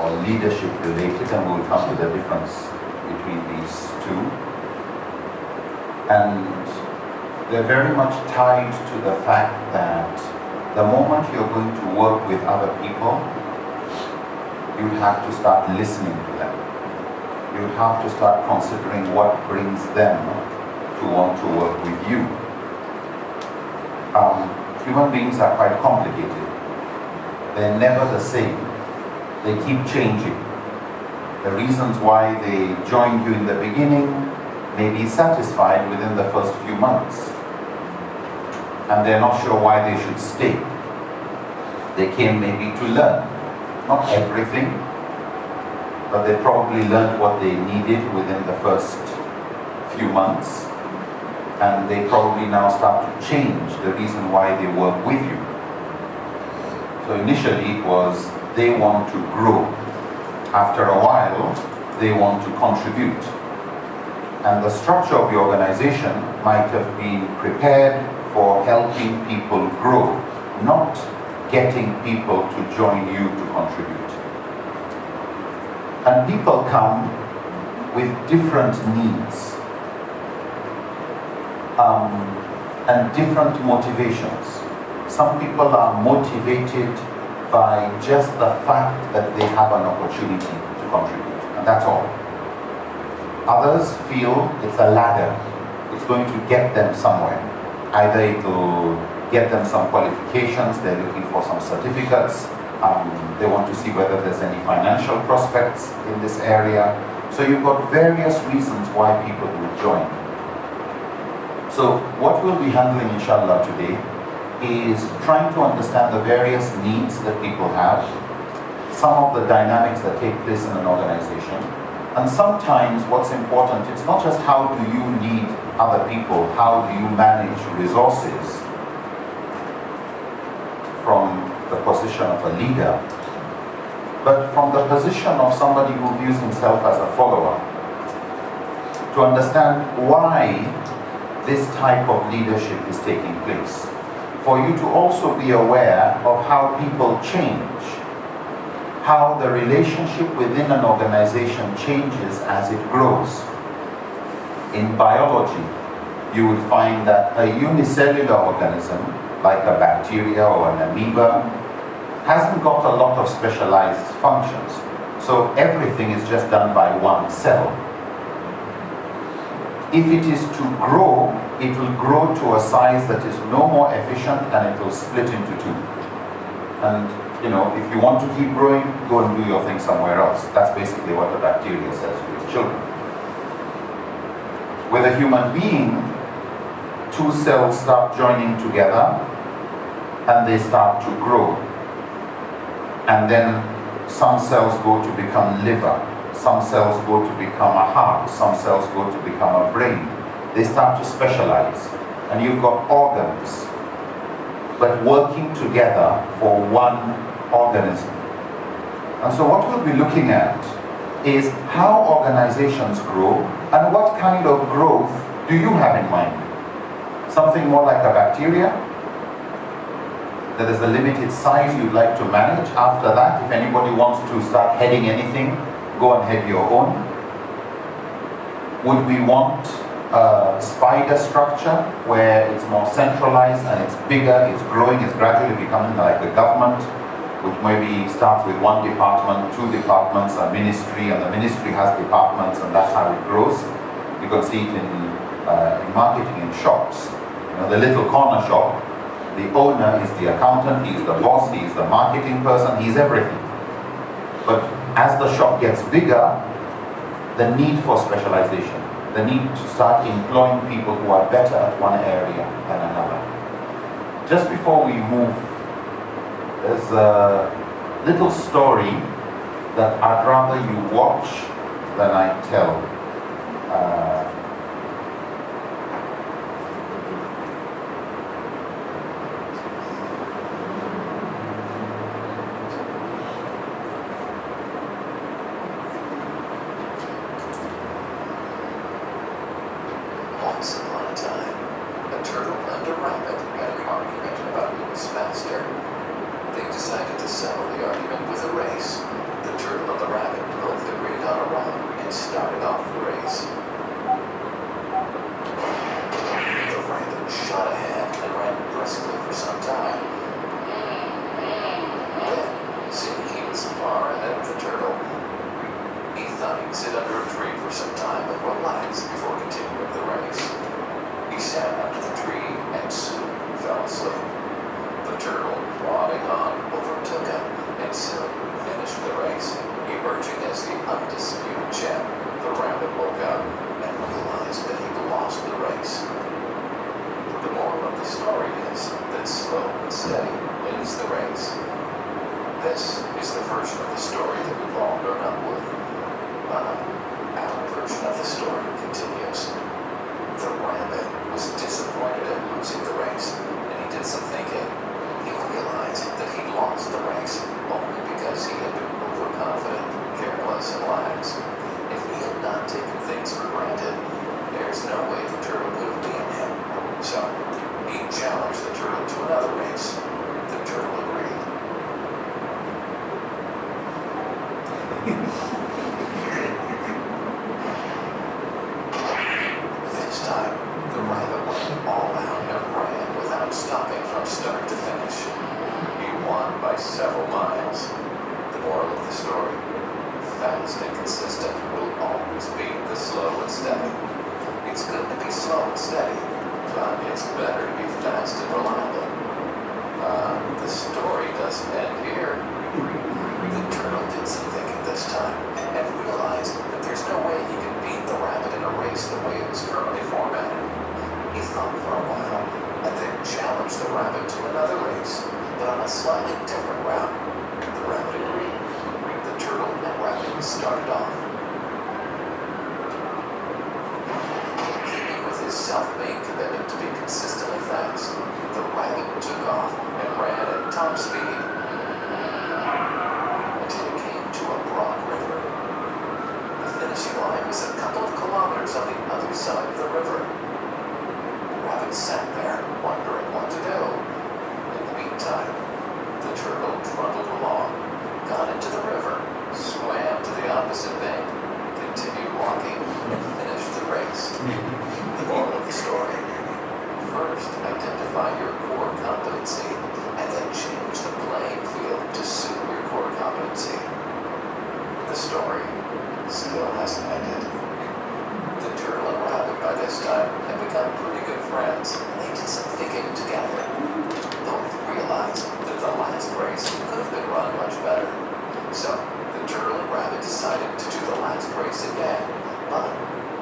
or leadership related, and we'll come to the difference between these two. And they're very much tied to the fact that the moment you're going to work with other people, you have to start listening to them. You have to start considering what brings them to want to work with you. Human beings are quite complicated. They're never the same. They keep changing. The reasons why they joined you in the beginning may be satisfied within the first few months, and they're not sure why they should stay. They came maybe to learn, not everything, but they probably learned what they needed within the first few months, and they probably now start to change the reason why they work with you. So initially it was they want to grow. After a while, they want to contribute. And the structure of the organization might have been prepared for helping people grow, not getting people to join you to contribute. And people come with different needs and different motivations. Some people are motivated by just the fact that they have an opportunity to contribute, and that's all. Others feel it's a ladder. It's going to get them somewhere. Either it will get them some qualifications, they're looking for some certificates, they want to see whether there's any financial prospects in this area. So you've got various reasons why people will join. So what we'll be handling, inshallah, today is trying to understand the various needs that people have, some of the dynamics that take place in an organization, and sometimes what's important, it's not just how do you lead other people, how do you manage resources from the position of a leader, but from the position of somebody who views himself as a follower, to understand why this type of leadership is taking place. For you to also be aware of how people change, how the relationship within an organization changes as it grows. In biology, you would find that a unicellular organism, like a bacteria or an amoeba, hasn't got a lot of specialized functions. So everything is just done by one cell. If it is to grow, it will grow to a size that is no more efficient, and it will split into two. And if you want to keep growing, go and do your thing somewhere else. That's basically what the bacteria says to its children. With a human being, two cells start joining together and they start to grow. And then some cells go to become liver, some cells go to become a heart, some cells go to become a brain. They start to specialize, and you've got organs, but working together for one organism. And so what we'll be looking at is how organizations grow, and what kind of growth do you have in mind? Something more like a bacteria? That is a limited size you'd like to manage. After that, if anybody wants to start heading anything, go and head your own. Would we want a spider structure where it's more centralized and it's bigger, it's growing, it's gradually becoming like a government, which maybe starts with one department, two departments, a ministry, and the ministry has departments, and that's how it grows. You can see it in marketing in shops. The little corner shop, the owner is the accountant, he's the boss, he's the marketing person, he's everything. But as the shop gets bigger, the need for specialization, the need to start employing people who are better at one area than another. Just before we move, there's a little story that I'd rather you watch than I tell. Once upon a time, a turtle and a rabbit had an argument about who was faster. They decided to settle the argument with a race. The turtle and the is the version of the story that we've all grown up with. Our version of the story continues. The rabbit was disappointed at losing the race, and he did some thinking. He realized that he'd lost the race only because he had been overconfident, careless, and lax. If he had not taken things for granted, there's no way the turtle could have beaten him. So, he challenged the turtle to another race. The turtle agreed. This time, the rabbit went all out and ran without stopping from start to finish. He won by several miles. The moral of the story: fast and consistent will always beat the slow and steady. It's good to be slow and steady, but it's better to be fast and reliable. The story doesn't end here. The turtle did some thinking this time and realized that there's no way he could beat the rabbit in a race the way it was currently formatted. He thought for a while and then challenged the rabbit to another race, but on a slightly different route. The rabbit agreed. The turtle and rabbit started off. In keeping with his self-made commitment to be consistently fast, the rabbit took off and ran at top speed until it came to a broad river. The finishing line was a couple of kilometers on the other side of the river. The rabbit sat there, wondering what to do. In the meantime, the turtle trundled along, got into the river, swam to the opposite bank, continued walking, and finished the race. The moral of the story: first, identify your core competency, and then change the playing field to suit your core competency. The story still hasn't ended. The turtle and rabbit by this time had become pretty good friends, and they did some thinking together. Both realized that the last race could have been run much better. So, the turtle and rabbit decided to do the last race again, but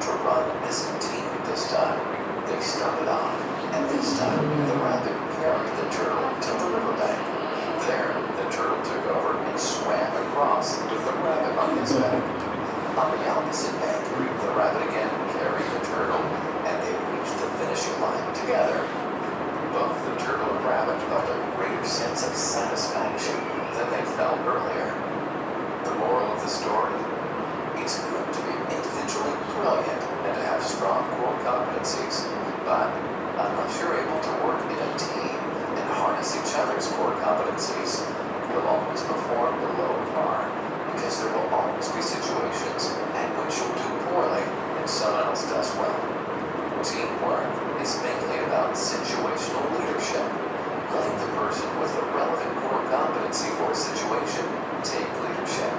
to run as a team this time. They started off, and this time the rabbit carried the turtle to the riverbank. There, the turtle took over and swam across with the rabbit on his back. On the opposite bank, the rabbit again carried the turtle, and they reached the finishing line together. Both the turtle and rabbit felt a greater sense of satisfaction than they felt earlier. The moral of the story: it's good to be individually brilliant and to have strong core competencies, but unless you're able to work in a team and harness each other's core competencies, you'll always perform below par, because there will always be situations at which you'll do poorly and someone else does well. Teamwork is mainly about situational leadership. Letting the person with the relevant core competency for a situation take leadership.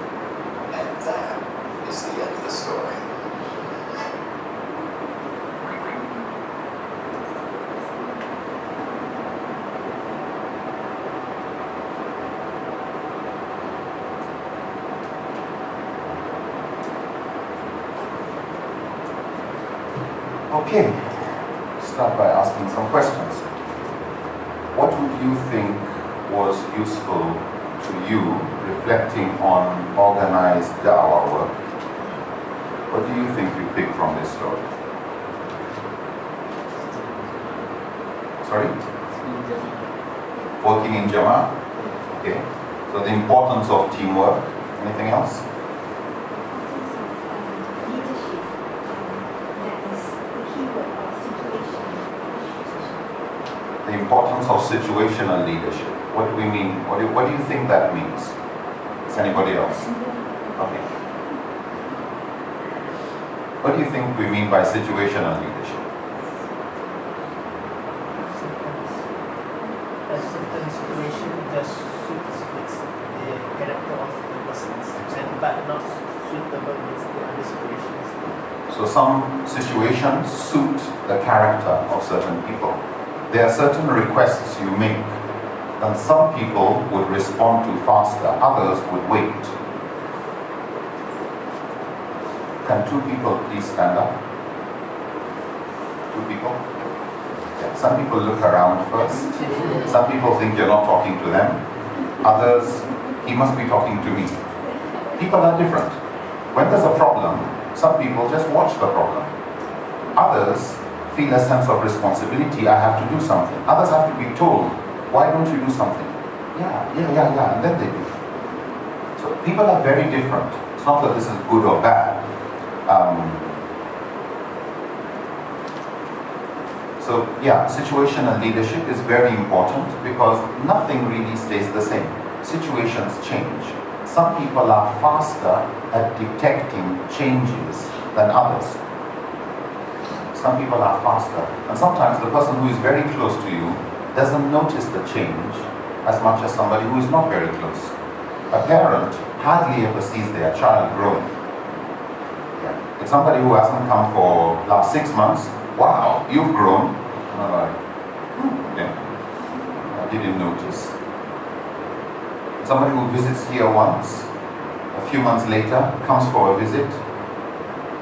And that is the end of the story. Okay, start by asking some questions. What would you think was useful to you reflecting on organized Dakwah work? What do you think you picked from this story? Sorry? Working in Jama'ah? Okay. So the importance of teamwork. Anything else? The importance of situational leadership. What do we mean? What do you think that means? Is anybody else? Okay. What do you think we mean by situational leadership? A certain situation just suits the character of the persons, but not suitable with the other situations. So some situations suit the character of certain people. There are certain requests you make that some people would respond to faster, others would wait. Can two people please stand up? Two people? Yeah. Some people look around first. Some people think you're not talking to them. Others he must be talking to me. People are different. When there's a problem, some people just watch the problem. Others feel a sense of responsibility. I have to do something. Others have to be told, why don't you do something? Yeah, and then they do. So people are very different. It's not that this is good or bad. So yeah, situational leadership is very important because nothing really stays the same. Situations change. Some people are faster at detecting changes than others. Some people are faster. And sometimes the person who is very close to you doesn't notice the change as much as somebody who is not very close. A parent hardly ever sees their child growing. Yeah. It's somebody who hasn't come for last 6 months. Wow, you've grown. And I'm like, yeah, I didn't notice. Somebody who visits here once, a few months later, comes for a visit.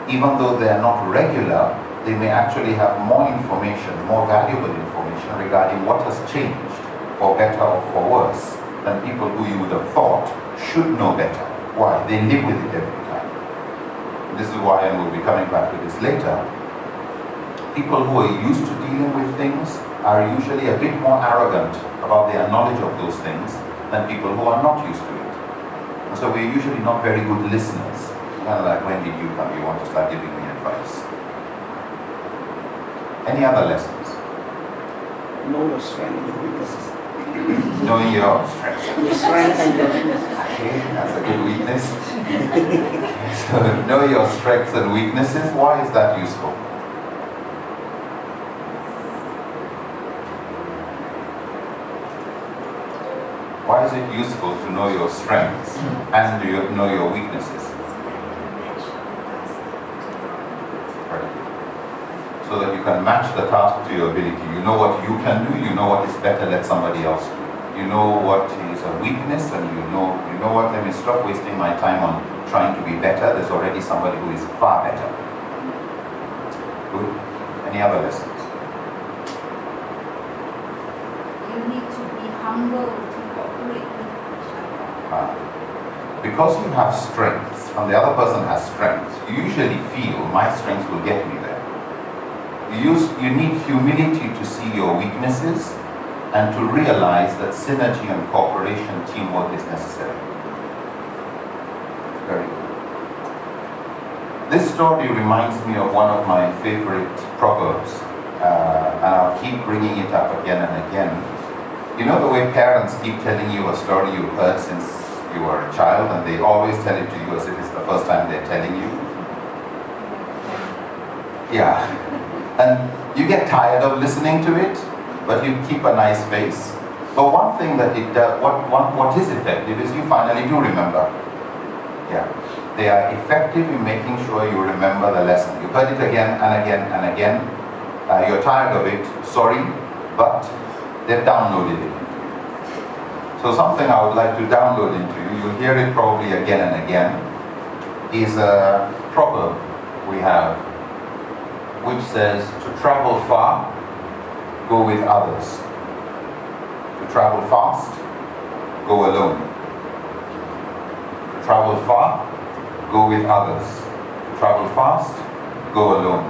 Even though they are not regular, they may actually have more information, more valuable information regarding what has changed, for better or for worse, than people who you would have thought should know better. Why? They live with it every time. This is why, and we'll be coming back to this later, people who are used to dealing with things are usually a bit more arrogant about their knowledge of those things than people who are not used to it. And so we're usually not very good listeners. Kind of like, when did you come? You want to start giving me advice. Any other lessons? Know your strength and your weaknesses. Knowing your strengths. Your strength and your weaknesses. Okay, that's a good weakness. So know your strengths and weaknesses. Why is that useful? Why is it useful to know your strengths and know your weaknesses? Right. So that you can match the task to your ability. You know what you can do, you know what is better, let somebody else do. You know what is a weakness, and you know what, let me stop wasting my time on trying to be better. There's already somebody who is far better. Good. Any other lessons? You need to be humble to cooperate with each other. Because you have strengths and the other person has strengths, you usually feel my strengths will get me there. You need humility to see your weaknesses and to realize that synergy and cooperation, teamwork is necessary. Very good. This story reminds me of one of my favorite proverbs, and I'll keep bringing it up again and again. You know the way parents keep telling you a story you've heard since you were a child, and they always tell it to you as if it's the first time they're telling you? Yeah. And you get tired of listening to it, but you keep a nice face. But one thing that it does, what is effective is you finally do remember. Yeah. They are effective in making sure you remember the lesson. You've heard it again and again and again. You're tired of it, sorry, but they've downloaded it. So something I would like to download into you, you'll hear it probably again and again, is a proverb we have, which says, to travel far, go with others. To travel fast, go alone. To travel far, go with others. To travel fast, go alone.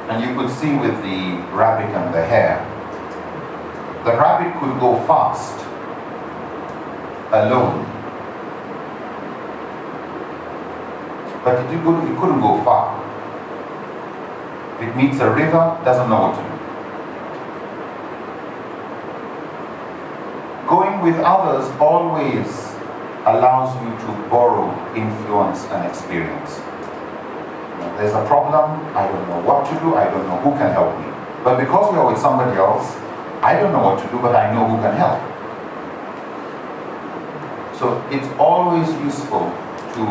And you could see with the rabbit and the hare, the rabbit could go fast, alone. But it couldn't go far. If it meets a river, doesn't know what to do. Going with others always allows you to borrow influence and experience. There's a problem, I don't know what to do, I don't know who can help me. But because you're with somebody else, I don't know what to do, but I know who can help. So it's always useful to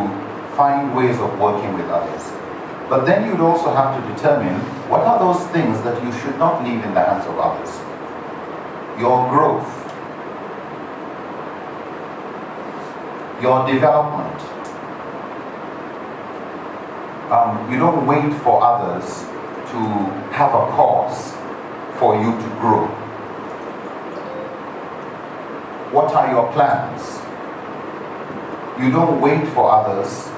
find ways of working with others. But then you'd also have to determine what are those things that you should not leave in the hands of others. Your growth, your development. You don't wait for others to have a cause for you to grow. What are your plans? You don't wait for others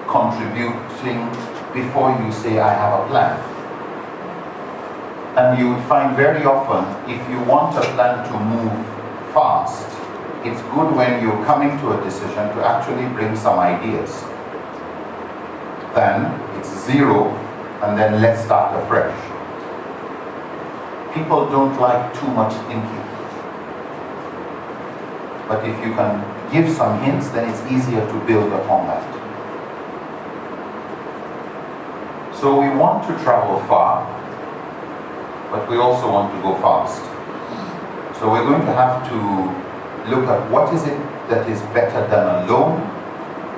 contributing before you say, I have a plan. And you would find very often, if you want a plan to move fast, it's good when you're coming to a decision to actually bring some ideas. Then it's zero, and then let's start afresh. People don't like too much thinking. But if you can give some hints, then it's easier to build upon that. So we want to travel far, but we also want to go fast. So we're going to have to look at what is it that is better done alone,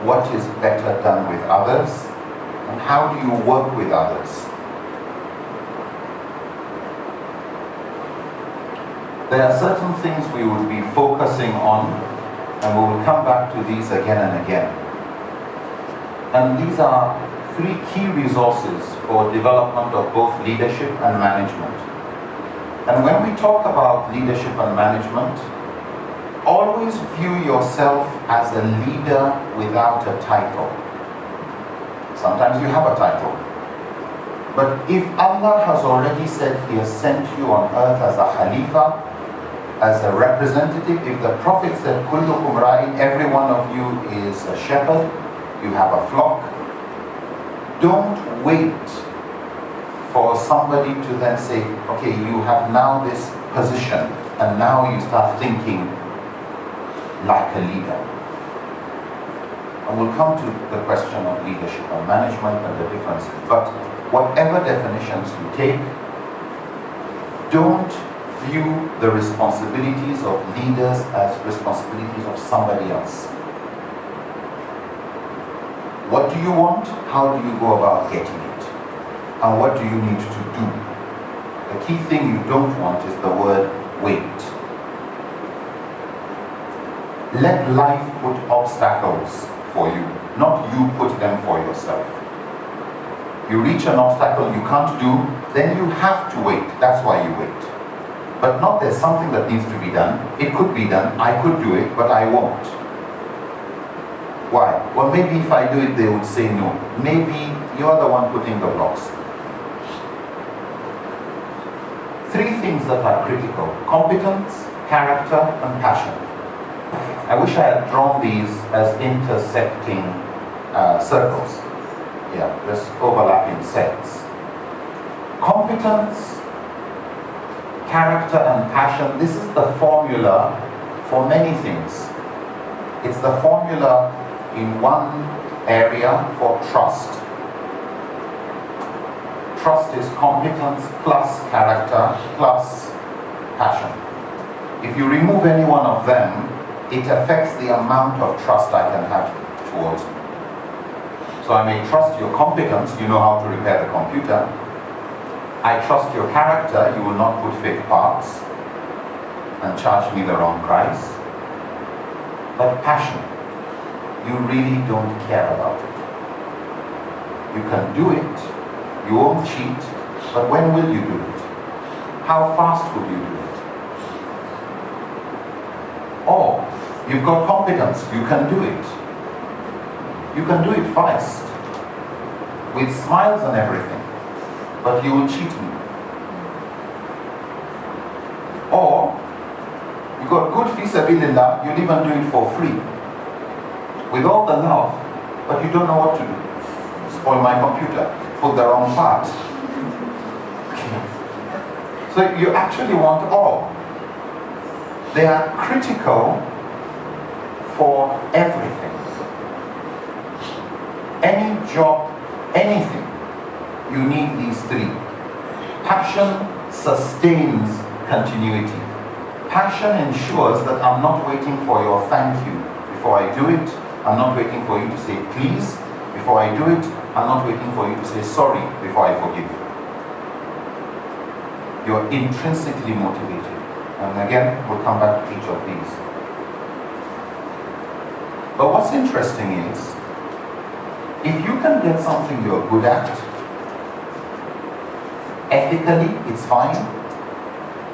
what is better done with others, and how do you work with others. There are certain things we will be focusing on, and we will come back to these again and again. And these are 3 key resources for development of both leadership and management. And when we talk about leadership and management, always view yourself as a leader without a title. Sometimes you have a title. But if Allah has already said He has sent you on earth as a Khalifa, as a representative, if the Prophet said, Kullukum ra'in, every one of you is a shepherd, you have a flock, don't wait for somebody to then say, okay, you have now this position, and now you start thinking like a leader. And we'll come to the question of leadership and management and the differences. But whatever definitions you take, don't view the responsibilities of leaders as responsibilities of somebody else. What do you want? How do you go about getting it? And what do you need to do? The key thing you don't want is the word wait. Let life put obstacles for you, not you put them for yourself. You reach an obstacle you can't do, then you have to wait. That's why you wait. But not there's something that needs to be done. It could be done, I could do it, but I won't. Why? Well, maybe if I do it, they would say no. Maybe you're the one putting the blocks. 3 things that are critical: competence, character, and passion. I wish I had drawn these as intersecting circles. Yeah, just overlapping sets. Competence, character, and passion. This is the formula for many things. It's the formula in one area for trust. Trust is competence plus character plus passion. If you remove any one of them, it affects the amount of trust I can have towards you. So I may trust your competence, you know how to repair the computer. I trust your character, you will not put fake parts and charge me the wrong price. But passion, you really don't care about it. You can do it, you won't cheat, but when will you do it? How fast will you do it? Or, you've got competence, you can do it. You can do it fast, with smiles and everything, but you will cheat me. Or, you got good fisabilillah, you'll even do it for free, with all the love, but you don't know what to do. Spoil my computer, put the wrong part. So you actually want all. They are critical for everything. Any job, anything, you need these 3. Passion sustains continuity. Passion ensures that I'm not waiting for your thank you before I do it. I'm not waiting for you to say please before I do it. I'm not waiting for you to say sorry before I forgive you. You're intrinsically motivated. And again, we'll come back to each of these. But what's interesting is, if you can get something you're good at, ethically, it's fine.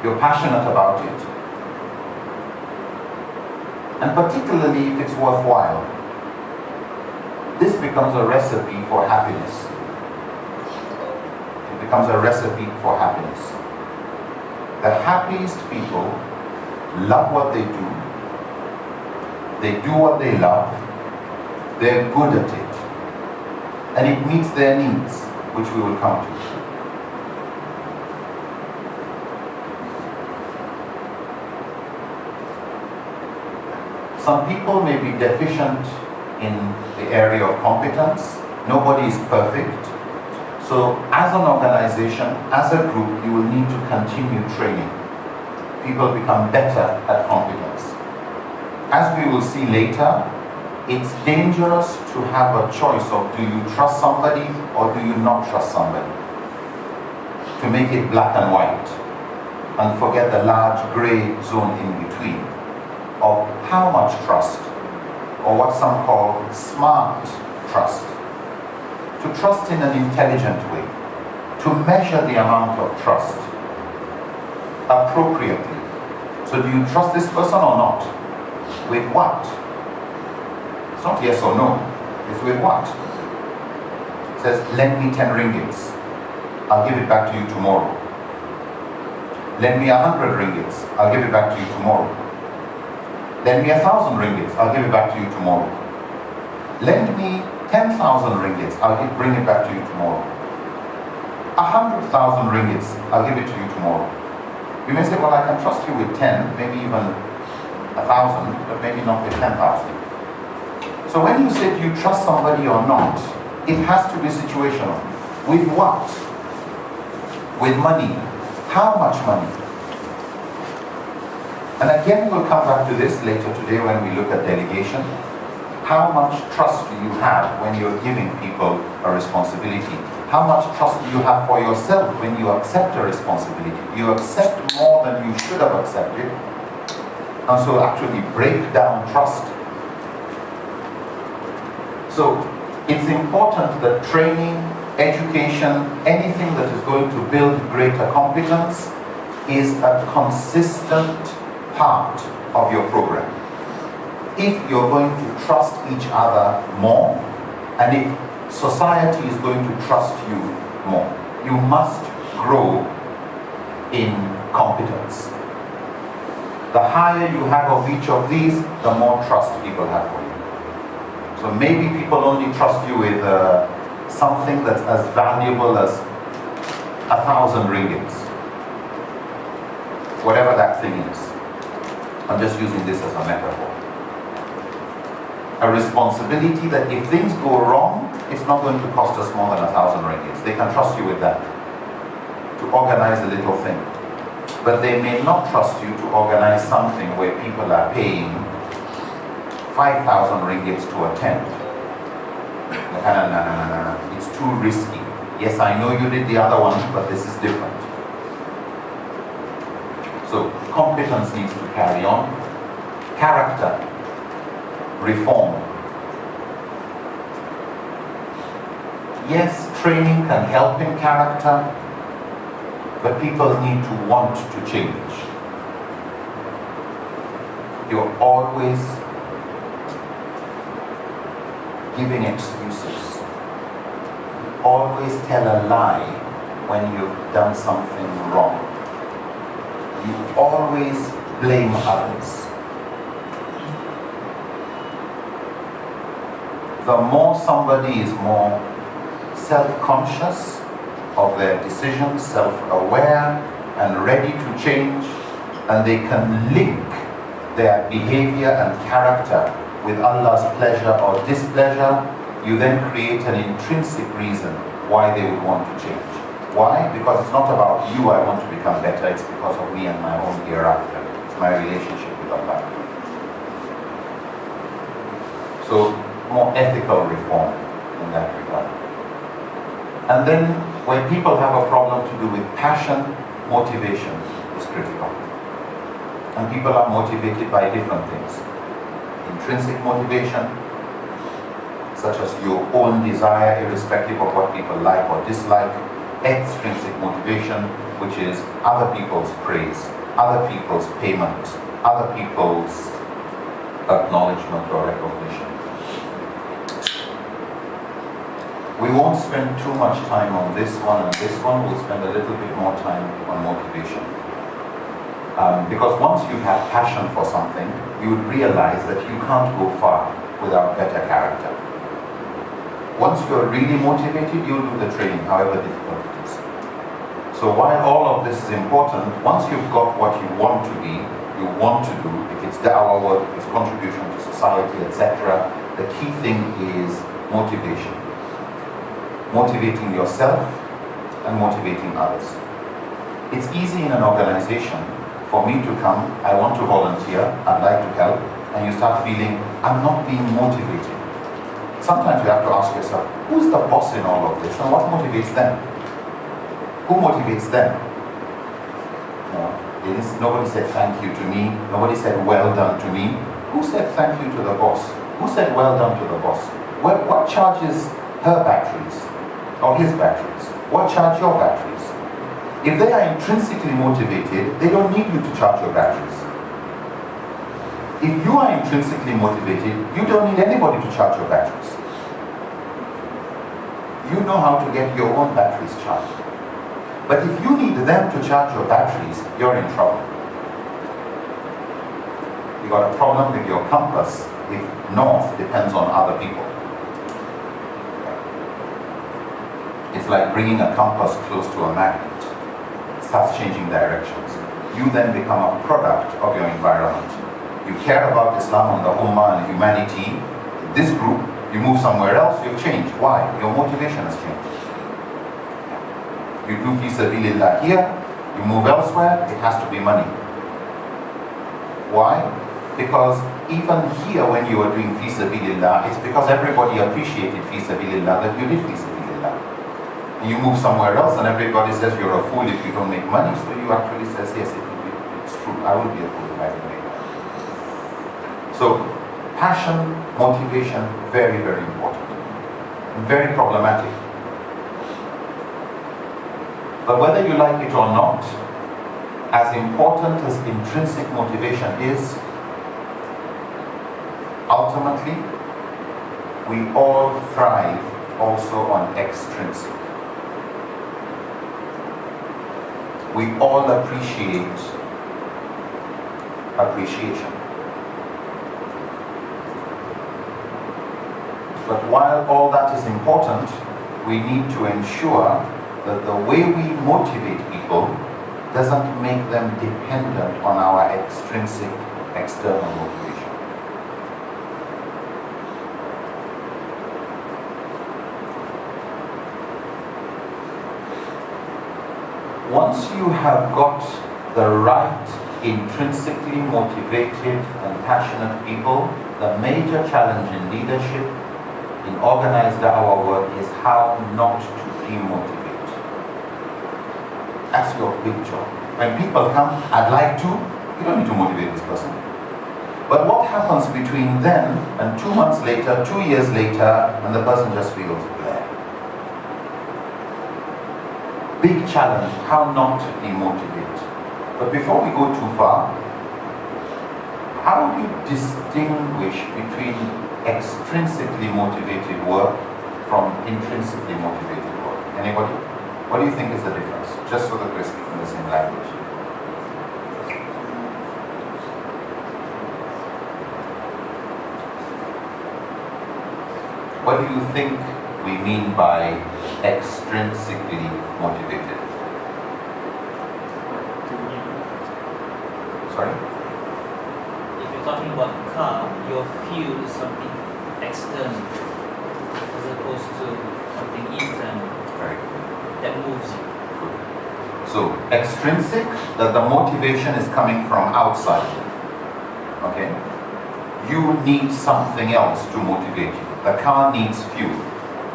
You're passionate about it. And particularly if it's worthwhile. this becomes a recipe for happiness. It becomes a recipe for happiness. The happiest people love what they do what they love, they're good at it, and it meets their needs, which we will come to. Some people may be deficient in the area of competence. Nobody is perfect. So as an organization, as a group, you will need to continue training. People become better at competence. As we will see later, it's dangerous to have a choice of do you trust somebody or do you not trust somebody. To make it black and white and forget the large gray zone in between of how much trust, or what some call smart trust. To trust in an intelligent way, to measure the amount of trust appropriately. So do you trust this person or not? With what? It's not yes or no, it's with what? It says, lend me 10 ringgits, I'll give it back to you tomorrow. Lend me 100 ringgits, I'll give it back to you tomorrow. Lend me 1,000 ringgits, I'll give it back to you tomorrow. Lend me 10,000 ringgits, I'll bring it back to you tomorrow. 100,000 ringgits, I'll give it to you tomorrow. You may say, well, I can trust you with 10, maybe even 1,000, but maybe not with 10,000. So when you say, do you trust somebody or not, it has to be situational. With what? With money. How much money? And again, we'll come back to this later today when we look at delegation. How much trust do you have when you're giving people a responsibility? How much trust do you have for yourself when you accept a responsibility? You accept more than you should have accepted, and so actually break down trust. So it's important that training, education, anything that is going to build greater competence is a consistent part of your program. If you're going to trust each other more, and if society is going to trust you more, you must grow in competence. The higher you have of each of these, the more trust people have for you. So maybe people only trust you with something that's as valuable as 1,000 ringgits. Whatever that thing is. I'm just using this as a metaphor. A responsibility that if things go wrong, it's not going to cost us more than 1,000 ringgits. They can trust you with that, to organize a little thing. But they may not trust you to organize something where people are paying 5,000 ringgits to attend. No. It's too risky. Yes, I know you did the other one, but this is different. So competence needs to carry on. Character, reform. Yes, training can help in character, but people need to want to change. You're always giving excuses. Always tell a lie when you've done something wrong. You always blame others. The more somebody is more self-conscious of their decisions, self-aware and ready to change, and they can link their behavior and character with Allah's pleasure or displeasure, you then create an intrinsic reason why they would want to change. Why? Because it's not about you, I want to become better, it's because of me and my own hereafter. It's my relationship with Allah. So, more ethical reform in that regard. And then, when people have a problem to do with passion, motivation is critical. And people are motivated by different things. Intrinsic motivation, such as your own desire, irrespective of what people like or dislike. Extrinsic motivation, which is other people's praise, other people's payment, other people's acknowledgement or recognition. We won't spend too much time on this one and this one. We'll spend a little bit more time on motivation. Because once you have passion for something, you would realize that you can't go far without better character. Once you're really motivated, you'll do the training, however difficult it is. So while all of this is important, once you've got what you want to be, you want to do, if it's da'wah work, if it's contribution to society, etc., the key thing is motivation. Motivating yourself and motivating others. It's easy in an organization for me to come, I want to volunteer, I'd like to help, and you start feeling, I'm not being motivated. Sometimes you have to ask yourself, who's the boss in all of this and what motivates them? Who motivates them? Nobody said thank you to me, nobody said well done to me. Who said thank you to the boss? Who said well done to the boss? What charges her batteries or his batteries? What charge your batteries? If they are intrinsically motivated, they don't need you to charge your batteries. If you are intrinsically motivated, you don't need anybody to charge your batteries. You know how to get your own batteries charged. But if you need them to charge your batteries, you're in trouble. You got a problem with your compass if north depends on other people. It's like bringing a compass close to a magnet. It starts changing directions. You then become a product of your environment. You care about Islam and the Ummah and humanity. In this group, you move somewhere else, you've changed. Why? Your motivation has changed. You do fi sabilillah here, you move elsewhere, it has to be money. Why? Because even here when you are doing fi sabilillah, it's because everybody appreciated fi sabilillah that you did fi sabilillah. And you move somewhere else and everybody says you're a fool if you don't make money, so you actually says, yes, it's true, I will be a fool if I don't make money. So, passion, motivation, very, very important. Very problematic. But whether you like it or not, as important as intrinsic motivation is, ultimately, we all thrive also on extrinsic. We all appreciate appreciation. But while all that is important, we need to ensure that the way we motivate people doesn't make them dependent on our extrinsic, external motivation. Once you have got the right, intrinsically motivated and passionate people, the major challenge in leadership, in organized da'wah work, is how not to demotivate. That's your big job. When people come, I'd like to, you don't need to motivate this person. But what happens between then and 2 months later, 2 years later, and the person just feels blah? Big challenge, how not to demotivate. But before we go too far, how do you distinguish between extrinsically motivated work from intrinsically motivated work? Anybody? What do you think is the difference? Just so that we're speaking the same language. What do you think we mean by extrinsically motivated? Sorry? If you're talking about a car, your fuel is something external as opposed to something internal that moves you. So, extrinsic, that the motivation is coming from outside. Okay? You need something else to motivate you. The car needs fuel.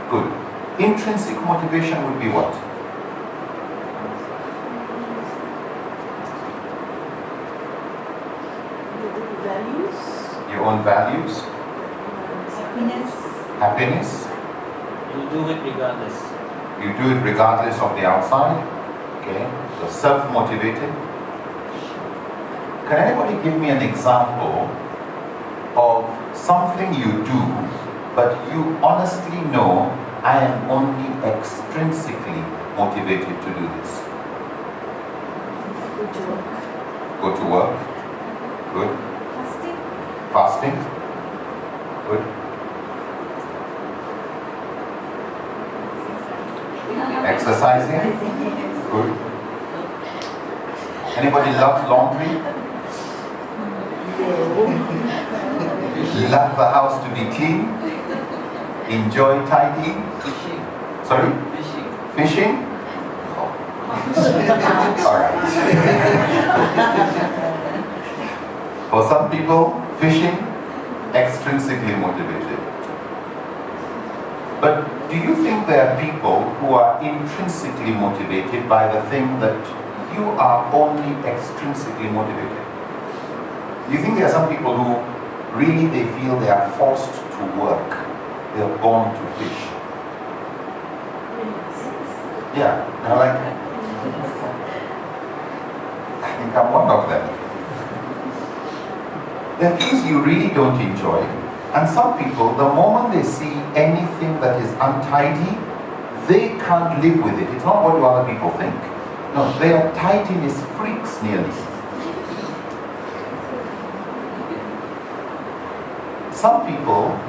Good. Intrinsic motivation would be what? Values. Your own values? Happiness. Happiness? You do it regardless. You do it regardless of the outside. Okay, so self-motivated. Can anybody give me an example of something you do, but you honestly know I am only extrinsically motivated to do this? Go to work. Go to work. Good. Fasting. Fasting. Good. Exercising. Good. Anybody loves laundry? Love the house to be clean? Enjoy tidying? Fishing. Sorry? Fishing. Fishing? Alright. For some people, fishing, extrinsically motivated. But do you think there are people who are intrinsically motivated by the thing that you are only extrinsically motivated? Do you think there are some people who really they feel they are forced to work? They are born to fish. Yeah, they're like, I think I'm one of them. There are things you really don't enjoy. And some people, the moment they see anything that is untidy, they can't live with it. It's not what do other people think. No, they are tidiness freaks nearly. Some people,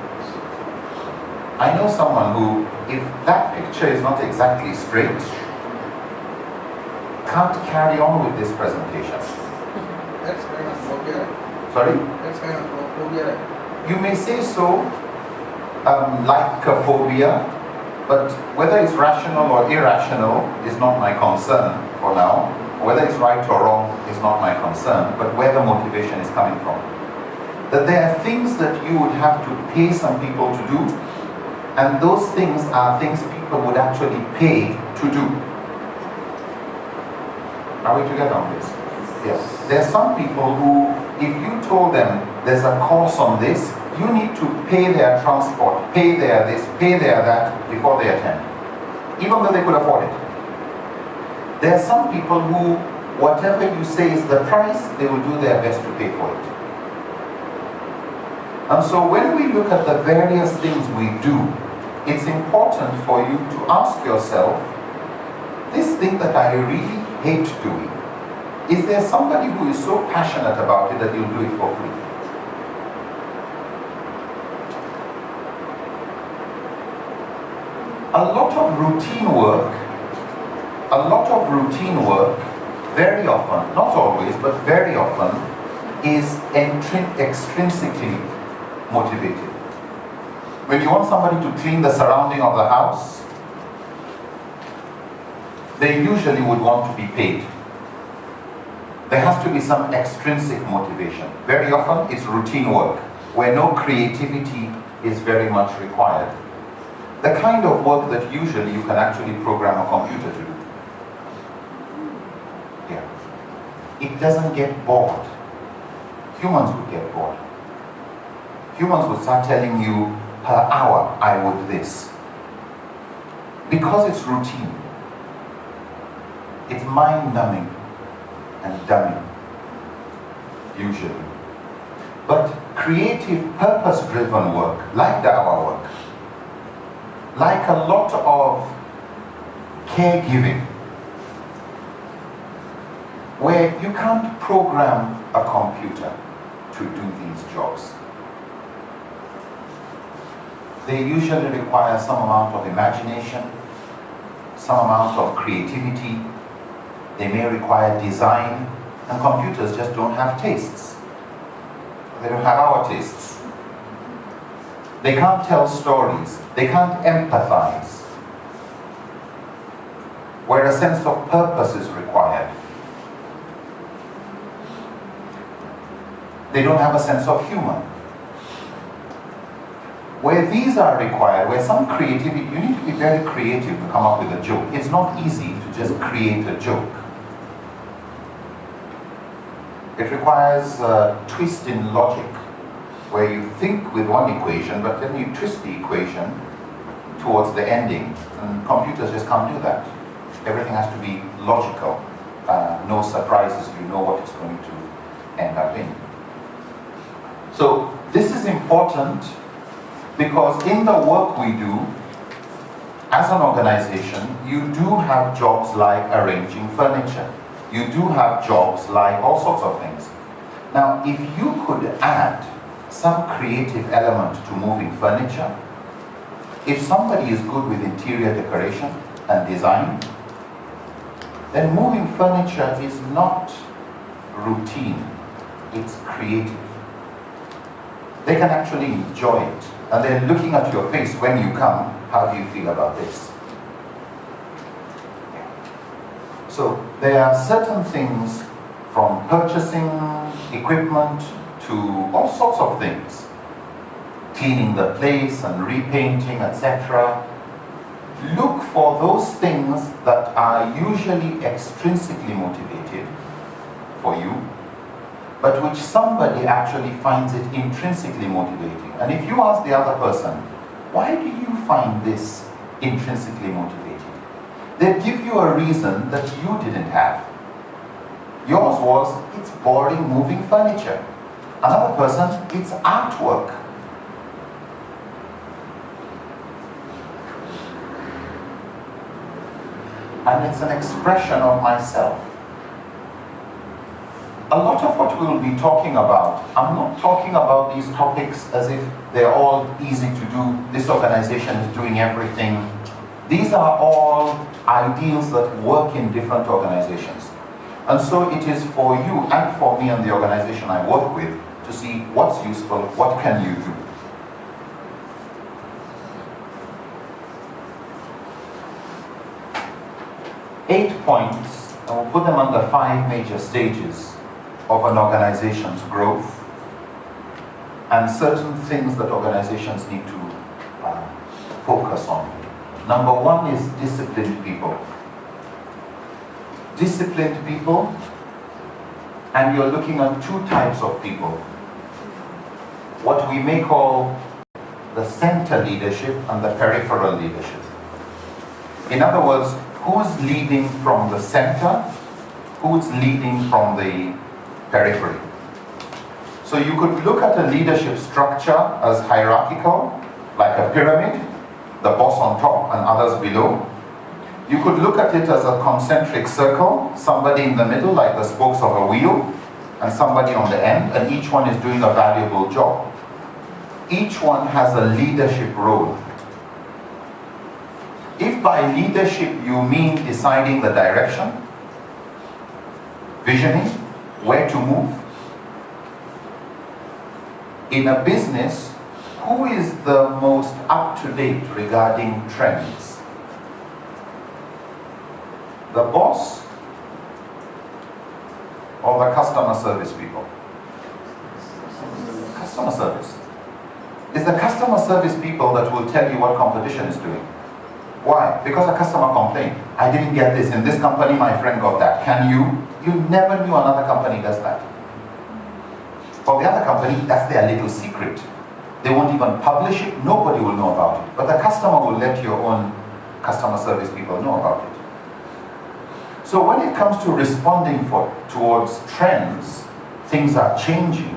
I know someone who, if that picture is not exactly straight, can't carry on with this presentation. That's kind of phobia. Sorry? That's kind of phobia. You may say so, like a phobia, but whether it's rational or irrational is not my concern for now. Whether it's right or wrong is not my concern, but where the motivation is coming from. That there are things that you would have to pay some people to do, and those things are things people would actually pay to do. Are we together on this? Yes. There are some people who, if you told them there's a course on this, you need to pay their transport, pay their this, pay their that before they attend, even though they could afford it. There are some people who, whatever you say is the price, they will do their best to pay for it. And so when we look at the various things we do, it's important for you to ask yourself, this thing that I really hate doing, is there somebody who is so passionate about it that he'll do it for free? A lot of routine work, very often, not always, but very often, is extrinsically motivated. When you want somebody to clean the surrounding of the house, they usually would want to be paid. There has to be some extrinsic motivation. Very often it's routine work, where no creativity is very much required. The kind of work that usually you can actually program a computer to do. Yeah. It doesn't get bored. Humans would get bored. Humans would start telling you, per hour, I would this. Because it's routine. It's mind-numbing and dumbing, usually. But creative, purpose-driven work, like Dakwah work, like a lot of caregiving, where you can't program a computer to do these jobs. They usually require some amount of imagination, some amount of creativity. They may require design, and computers just don't have tastes. They don't have our tastes. They can't tell stories. They can't empathize. Where a sense of purpose is required. They don't have a sense of humor. Where these are required, where some creativity, you need to be very creative to come up with a joke. It's not easy to just create a joke. It requires a twist in logic, where you think with one equation, but then you twist the equation towards the ending, and computers just can't do that. Everything has to be logical. No surprises, you know what it's going to end up in. So this is important because in the work we do, as an organization, you do have jobs like arranging furniture. You do have jobs like all sorts of things. Now, if you could add some creative element to moving furniture, if somebody is good with interior decoration and design, then moving furniture is not routine, it's creative. They can actually enjoy it, and they're looking at your face when you come. How do you feel about this? So there are certain things, from purchasing equipment to all sorts of things, cleaning the place and repainting, etc. Look for those things that are usually extrinsically motivated for you, but which somebody actually finds it intrinsically motivating. And if you ask the other person, why do you find this intrinsically motivating? They'll give you a reason that you didn't have. Yours was, it's boring moving furniture. Another person, it's artwork. And it's an expression of myself. A lot of what we will be talking about, I'm not talking about these topics as if they're all easy to do, this organization is doing everything. These are all ideals that work in different organizations. And so it is for you and for me and the organization I work with to see what's useful, what can you do. Eight points, and we'll put them under 5 major stages of an organization's growth, and certain things that organizations need to focus on. Number 1 is disciplined people. Disciplined people, and you're looking at 2 types of people. What we may call the center leadership and the peripheral leadership. In other words, who's leading from the center, who's leading from the periphery. So you could look at a leadership structure as hierarchical, like a pyramid, the boss on top and others below. You could look at it as a concentric circle, somebody in the middle like the spokes of a wheel, and somebody on the end, and each one is doing a valuable job. Each one has a leadership role. If by leadership you mean deciding the direction, visioning, where to move, in a business, who is the most up-to-date regarding trends? The boss or the customer service people? Customer service. It's the customer service people that will tell you what competition is doing. Why? Because a customer complained, I didn't get this, in this company my friend got that. Can you? You never knew another company does that. For the other company, that's their little secret. They won't even publish it, nobody will know about it. But the customer will let your own customer service people know about it. So when it comes to responding towards trends, things are changing.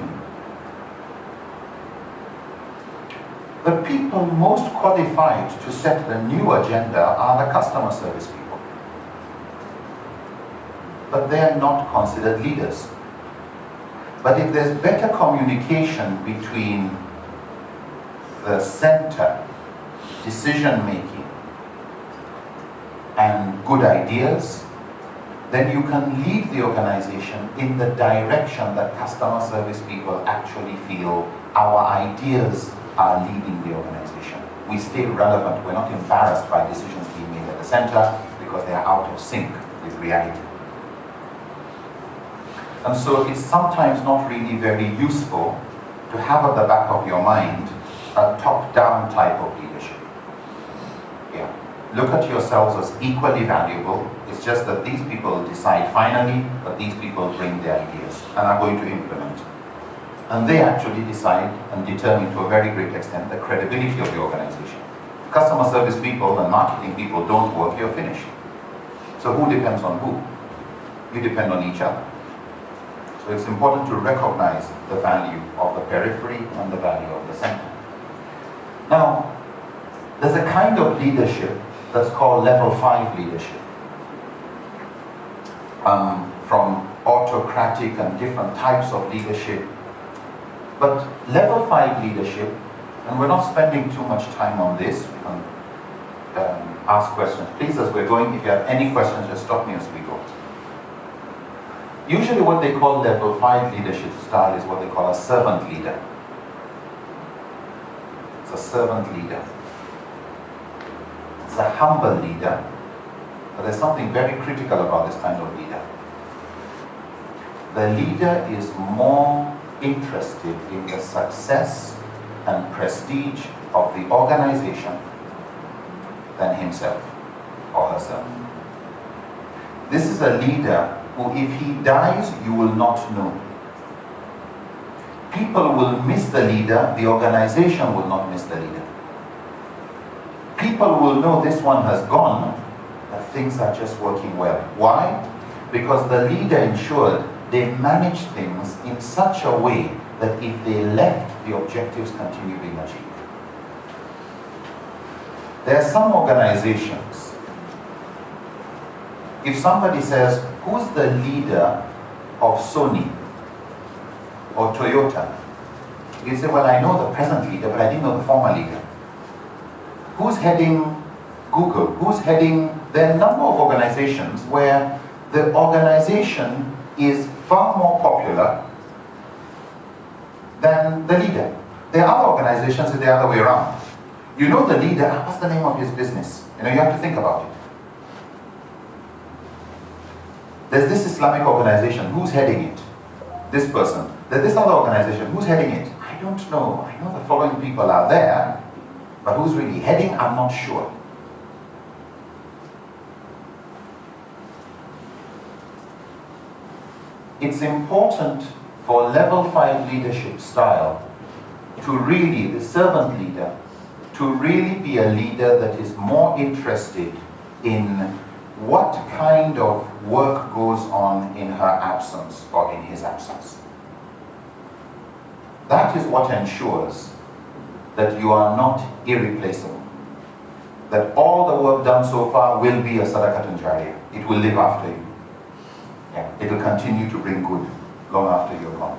The people most qualified to set the new agenda are the customer service people. But they are not considered leaders. But if there's better communication between the center, decision making, and good ideas, then you can lead the organization in the direction that customer service people actually feel our ideas are leading the organization. We stay relevant, we're not embarrassed by decisions being made at the center because they are out of sync with reality. And so it's sometimes not really very useful to have at the back of your mind a top-down type of leadership. Yeah. Look at yourselves as equally valuable. It's just that these people decide finally, but these people bring their ideas and are going to implement. And they actually decide and determine to a very great extent the credibility of the organization. Customer service people and marketing people don't work, you're finished. So who depends on who? You depend on each other. So it's important to recognize the value of the periphery and the value of the center. Now, there's a kind of leadership that's called level 5 leadership. From autocratic and different types of leadership. But level 5 leadership, and we're not spending too much time on this, we can ask questions. Please, as we're going, if you have any questions, just stop me as we go. Usually what they call level 5 leadership style is what they call a servant leader. It's a servant leader. It's a humble leader. But there's something very critical about this kind of leader. The leader is more interested in the success and prestige of the organization than himself or herself. This is a leader who, if he dies, you will not know. People will miss the leader, the organization will not miss the leader. People will know this one has gone, that things are just working well. Why? Because the leader ensured they manage things in such a way that if they left, the objectives continue being achieved. There are some organizations, if somebody says, who's the leader of Sony or Toyota? You say, well, I know the present leader, but I didn't know the former leader. Who's heading Google? Who's heading? There are a number of organizations where the organization is far more popular than the leader. There are other organizations that the other way around. You know the leader, what's the name of his business? You have to think about it. There's this Islamic organization, who's heading it? This person. There's this other organization, who's heading it? I don't know. I know the following people are there, but who's really heading, I'm not sure. It's important for level 5 leadership style to really, the servant leader, to really be a leader that is more interested in what kind of work goes on in her absence or in his absence. That is what ensures that you are not irreplaceable. That all the work done so far will be a sadaqatun jariyah. It will live after you. It will continue to bring good long after you're gone.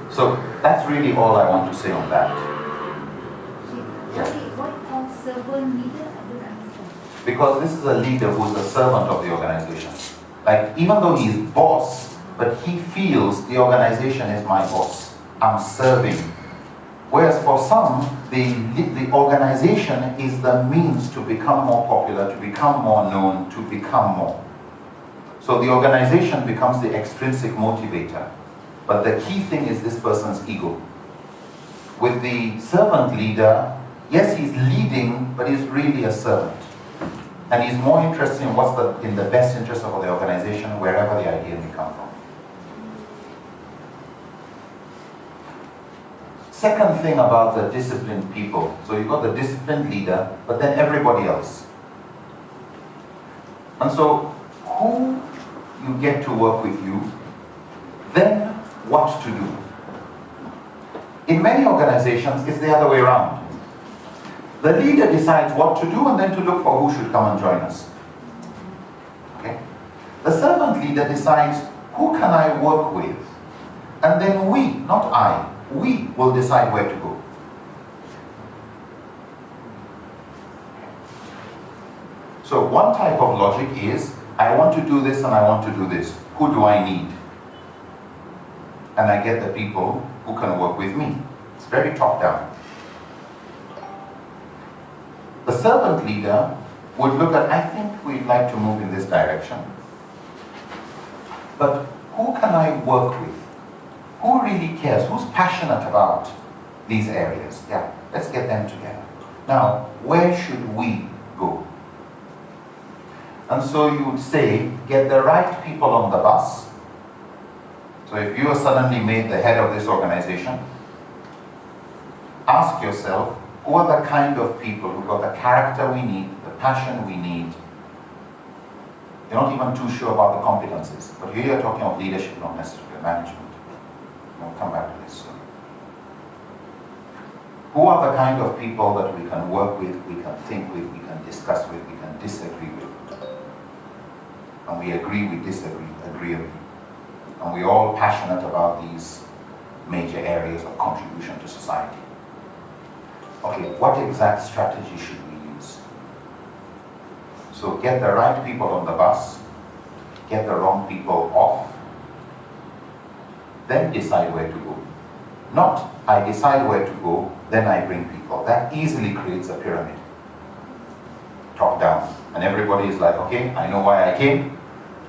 So that's really all I want to say on that. What called servant leader? I don't understand. Because this is a leader who is a servant of the organization. Like, even though he's boss, but he feels the organization is my boss. I'm serving. Whereas for some, the organization is the means to become more popular, to become more known, to become more. So the organization becomes the extrinsic motivator. But the key thing is this person's ego. With the servant leader, yes, he's leading, but he's really a servant. And he's more interested in what's in the best interest of the organization, wherever the idea may come from. Second thing about the disciplined people. So you've got the disciplined leader, but then everybody else. And so who you get to work with you, then what to do. In many organizations, it's the other way around. The leader decides what to do and then to look for who should come and join us. Okay? The servant leader decides who can I work with, and then we, not I, we will decide where to go. So one type of logic is, I want to do this and I want to do this. Who do I need? And I get the people who can work with me. It's very top down. The servant leader would look at, I think we'd like to move in this direction. But who can I work with? Who really cares? Who's passionate about these areas? Yeah, let's get them together. Now, where should we go? And so you would say, get the right people on the bus. So if you are suddenly made the head of this organization, ask yourself, who are the kind of people who've got the character we need, the passion we need? You're not even too sure about the competencies, but here you're talking of leadership, not necessarily management. We'll come back to this soon. Who are the kind of people that we can work with, we can think with, we can discuss with, we can disagree with? And we agree, we disagree, agreeably. And we're all passionate about these major areas of contribution to society. Okay, what exact strategy should we use? So get the right people on the bus, get the wrong people off, then decide where to go. Not, I decide where to go, then I bring people. That easily creates a pyramid. Top down. And everybody is like, okay, I know why I came,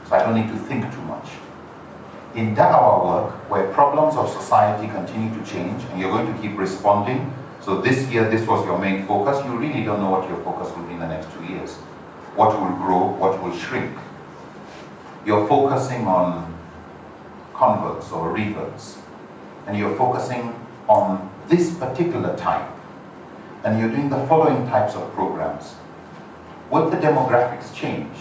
so I don't need to think too much. In Dakwah work, where problems of society continue to change, and you're going to keep responding, so this year this was your main focus, you really don't know what your focus will be in the next 2 years. What will grow, what will shrink. You're focusing on converts or reverts, and you're focusing on this particular type, and you're doing the following types of programs. Would the demographics change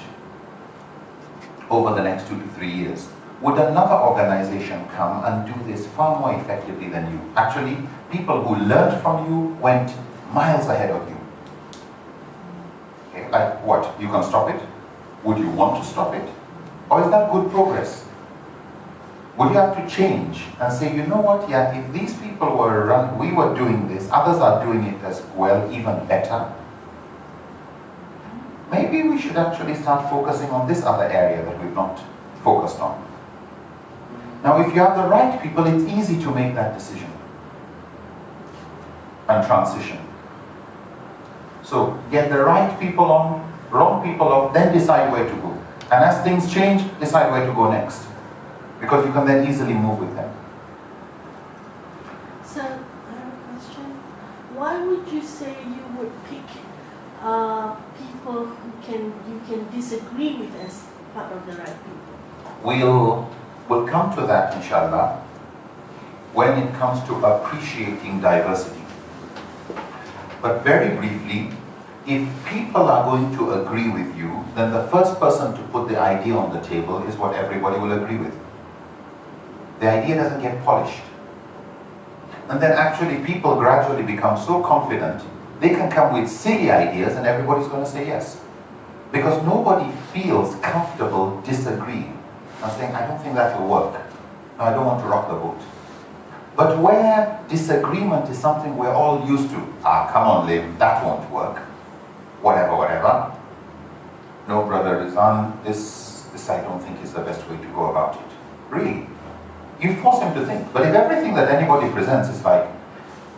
over the next 2 to 3 years? Would another organization come and do this far more effectively than you? Actually, people who learned from you went miles ahead of you. Okay, like what? You can stop it? Would you want to stop it? Or is that good progress? Would you have to change and say, you know what, yeah, if these people we were doing this, others are doing it as well, even better, maybe we should actually start focusing on this other area that we've not focused on. Now, if you have the right people, it's easy to make that decision and transition. So, get the right people on, wrong people off, then decide where to go. And as things change, decide where to go next. Because you can then easily move with them. So, I have a question. Why would you say you would pick people who you can disagree with as part of the right people? We'll come to that, inshallah, when it comes to appreciating diversity. But very briefly, if people are going to agree with you, then the first person to put the idea on the table is what everybody will agree with. The idea doesn't get polished. And then actually people gradually become so confident, they can come with silly ideas and everybody's going to say yes. Because nobody feels comfortable disagreeing. I'm saying, I don't think that will work. No, I don't want to rock the boat. But where disagreement is something we're all used to, come on, Lim, that won't work. Whatever. No, brother Rizan, this I don't think is the best way to go about it. Really. You force him to think. But if everything that anybody presents is like,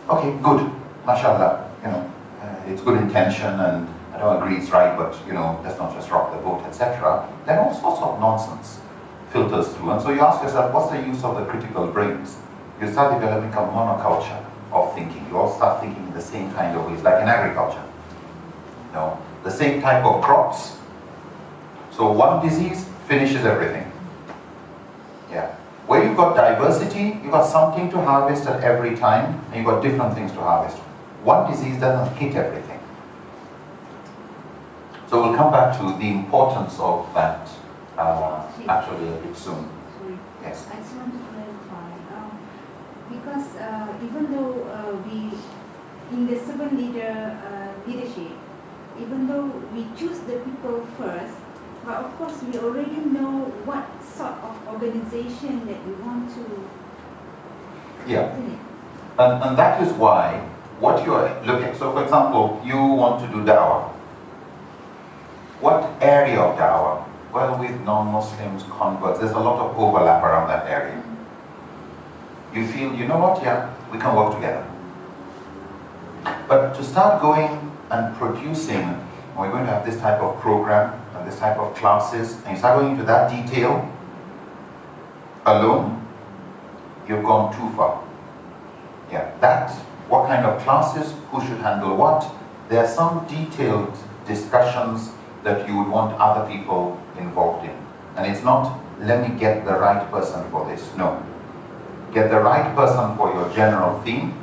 okay, good, mashallah, it's good intention and I don't agree it's right, but let's not just rock the boat, etc. Then all sorts of nonsense filters through. And so you ask yourself, what's the use of the critical brains? You start developing a monoculture of thinking. You all start thinking in the same kind of ways, like in agriculture. The same type of crops. So one disease finishes everything. Yeah. Where you've got diversity, you've got something to harvest at every time, and you've got different things to harvest. One disease doesn't hit everything. So we'll come back to the importance of that actually a bit soon. Sorry. Yes. I just want to clarify. Because even though in the servant leadership, even though we choose the people first, but of course we already know what sort of organization that we want to. Yeah. And that is why what you are looking, so for example, you want to do da'wah. What area of da'wah? Well, with non-Muslims, converts, there's a lot of overlap around that area. You feel, you know what, yeah, we can work together. But to start going and producing, we're going to have this type of program and this type of classes, and you start going into that detail alone, you've gone too far. Yeah, that, what kind of classes, who should handle what, there are some detailed discussions that you would want other people involved in. And it's not, let me get the right person for this. No. Get the right person for your general theme.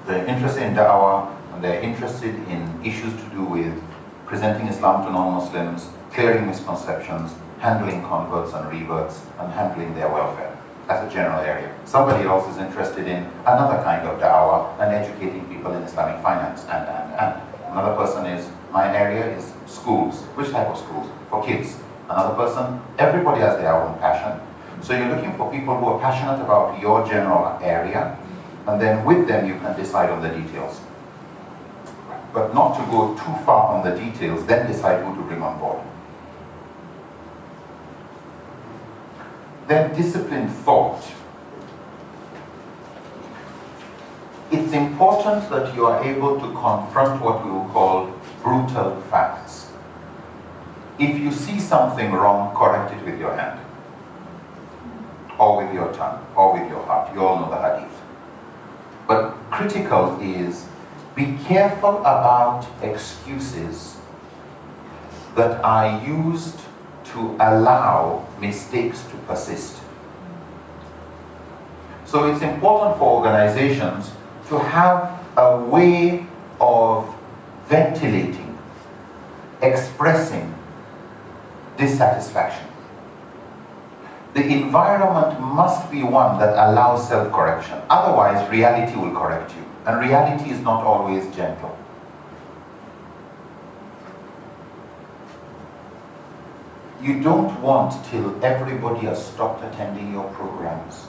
They're interested in da'wah, and they're interested in issues to do with presenting Islam to non-Muslims, clearing misconceptions, handling converts and reverts, and handling their welfare. as a general area. Somebody else is interested in another kind of da'wah and educating people in Islamic finance and. Another person is, my area is schools. Which type of schools? For kids. Another person, everybody has their own passion. So you're looking for people who are passionate about your general area, and then with them you can decide on the details. But not to go too far on the details, then decide who to bring on board. Then disciplined thought. It's important that you are able to confront what we will call brutal facts. If you see something wrong, correct it with your hand, or with your tongue, or with your heart. You all know the hadith. But critical is, be careful about excuses that are used to allow mistakes to persist. So it's important for organizations to have a way of ventilating, expressing dissatisfaction. The environment must be one that allows self-correction. Otherwise, reality will correct you. And reality is not always gentle. You don't want till everybody has stopped attending your programs.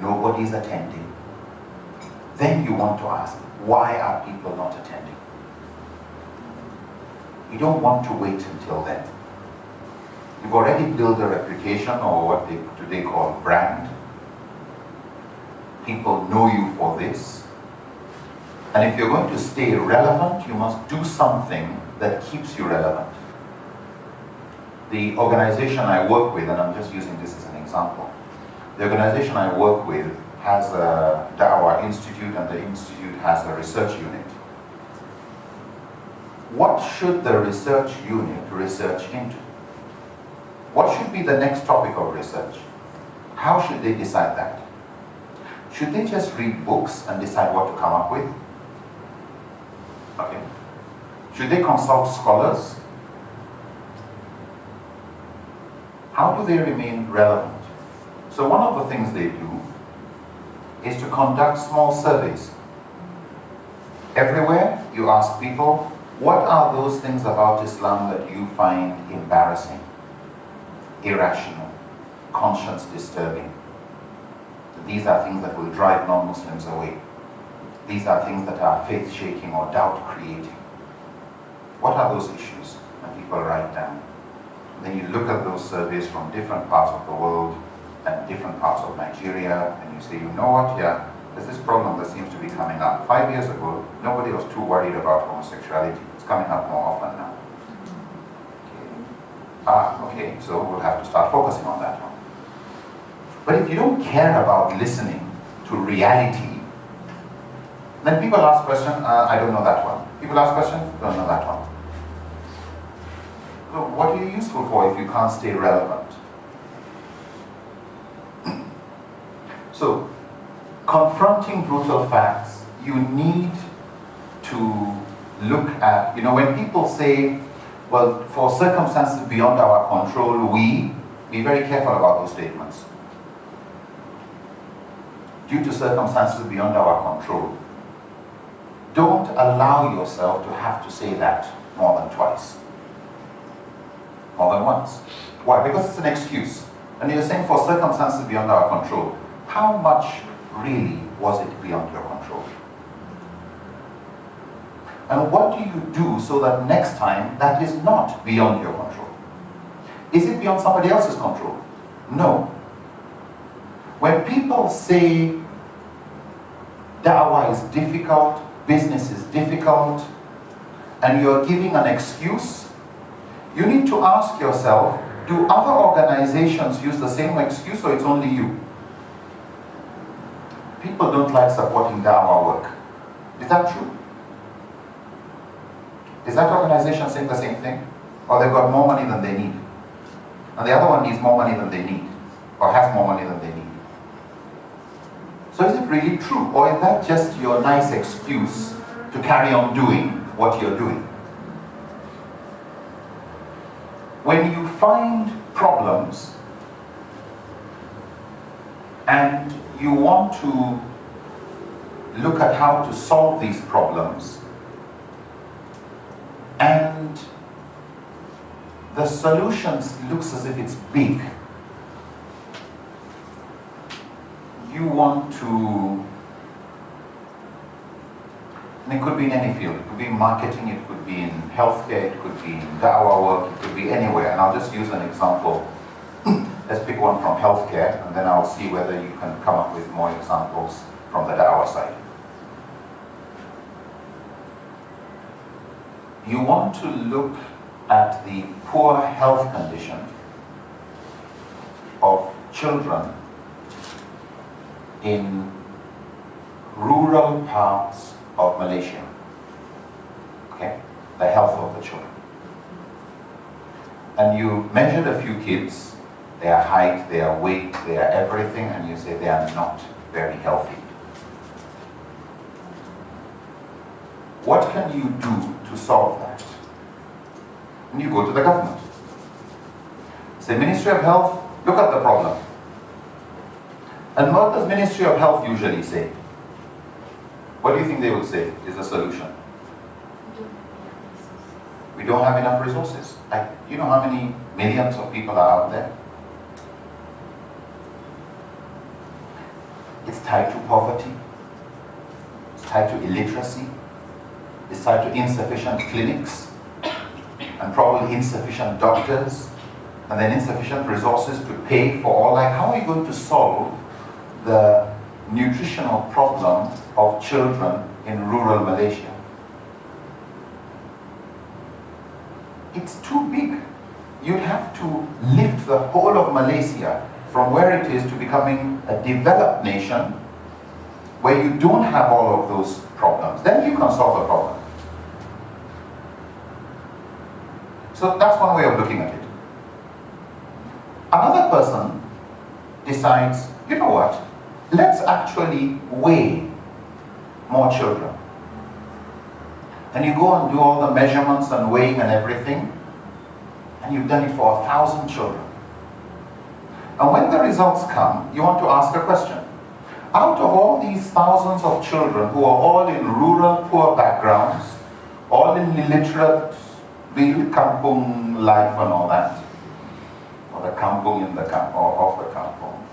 Nobody's attending. Then you want to ask, why are people not attending? You don't want to wait until then. You've already built a reputation, or what they today call brand. People know you for this. And if you're going to stay relevant, you must do something that keeps you relevant. The organization I work with, and I'm just using this as an example, the organization I work with has a Dawah Institute, and the institute has a research unit. What should the research unit research into? What should be the next topic of research? How should they decide that? Should they just read books and decide what to come up with? Okay. Should they consult scholars? How do they remain relevant? So one of the things they do is to conduct small surveys. Everywhere you ask people, what are those things about Islam that you find embarrassing, irrational, conscience disturbing? These are things that will drive non-Muslims away. These are things that are faith-shaking or doubt-creating. What are those issues? And people write down. Then you look at those surveys from different parts of the world and different parts of Nigeria, and you say, you know what, yeah, there's this problem that seems to be coming up. 5 years ago, nobody was too worried about homosexuality. It's coming up more often now. Okay, so we'll have to start focusing on that one. But if you don't care about listening to reality, then people ask questions, I don't know that one. People ask questions, don't know that one. So what are you useful for if you can't stay relevant? So, confronting brutal facts, you need to look at, when people say, well, for circumstances beyond our control, be very careful about those statements. Due to circumstances beyond our control, don't allow yourself to have to say that more than twice. More than once. Why? Because it's an excuse. And you're saying for circumstances beyond our control. How much really was it beyond your control? And what do you do so that next time that is not beyond your control? Is it beyond somebody else's control? No. When people say da'wah is difficult, business is difficult, and you're giving an excuse, you need to ask yourself, do other organizations use the same excuse, or it's only you? People don't like supporting da'wah work. Is that true? Is that organization saying the same thing? Or they've got more money than they need? And the other one needs more money than they need, or has more money than they need. So is it really true? Or is that just your nice excuse to carry on doing what you're doing? When you find problems, and you want to look at how to solve these problems, and the solutions looks as if it's big. You want to, and it could be in any field, it could be in marketing, it could be in healthcare, it could be in da'wah work, it could be anywhere. And I'll just use an example. Let's pick one from healthcare, and then I'll see whether you can come up with more examples from the da'wah side. You want to look at the poor health condition of children in rural parts of Malaysia. Okay? The health of the children. And you measured a few kids, their height, their weight, their everything, and you say they are not very healthy. What can you do to solve that? And you go to the government. Say, Ministry of Health, look at the problem. And what does Ministry of Health usually say? What do you think they would say is the solution? We don't have enough resources. You know how many millions of people are out there? It's tied to poverty. It's tied to illiteracy. It's tied to insufficient clinics, and probably insufficient doctors, and then insufficient resources to pay for all. Like, how are you going to solve the nutritional problem of children in rural Malaysia? It's too big. You'd have to lift the whole of Malaysia from where it is to becoming a developed nation where you don't have all of those problems. Then you can solve the problem. So that's one way of looking at it. Another person decides, you know what, let's actually weigh more children. And you go and do all the measurements and weighing and everything, and you've done it for 1,000 children. And when the results come, you want to ask a question. Out of all these thousands of children who are all in rural poor backgrounds, all in illiterate, real kampung life and all that, or the kampung in the or of the kampung,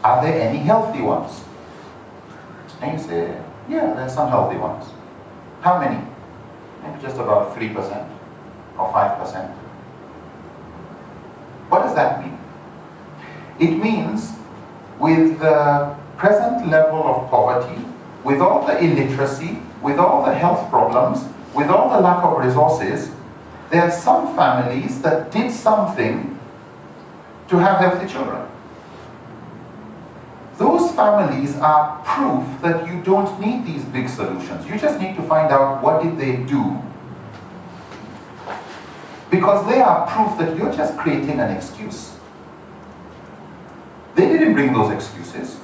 are there any healthy ones? And you say, yeah, there are some healthy ones. How many? Maybe just about 3% or 5%. What does that mean? It means with the present level of poverty, with all the illiteracy, with all the health problems, with all the lack of resources, there are some families that did something to have healthy children. Those families are proof that you don't need these big solutions. You just need to find out what did they do. Because they are proof that you're just creating an excuse. They didn't bring those excuses.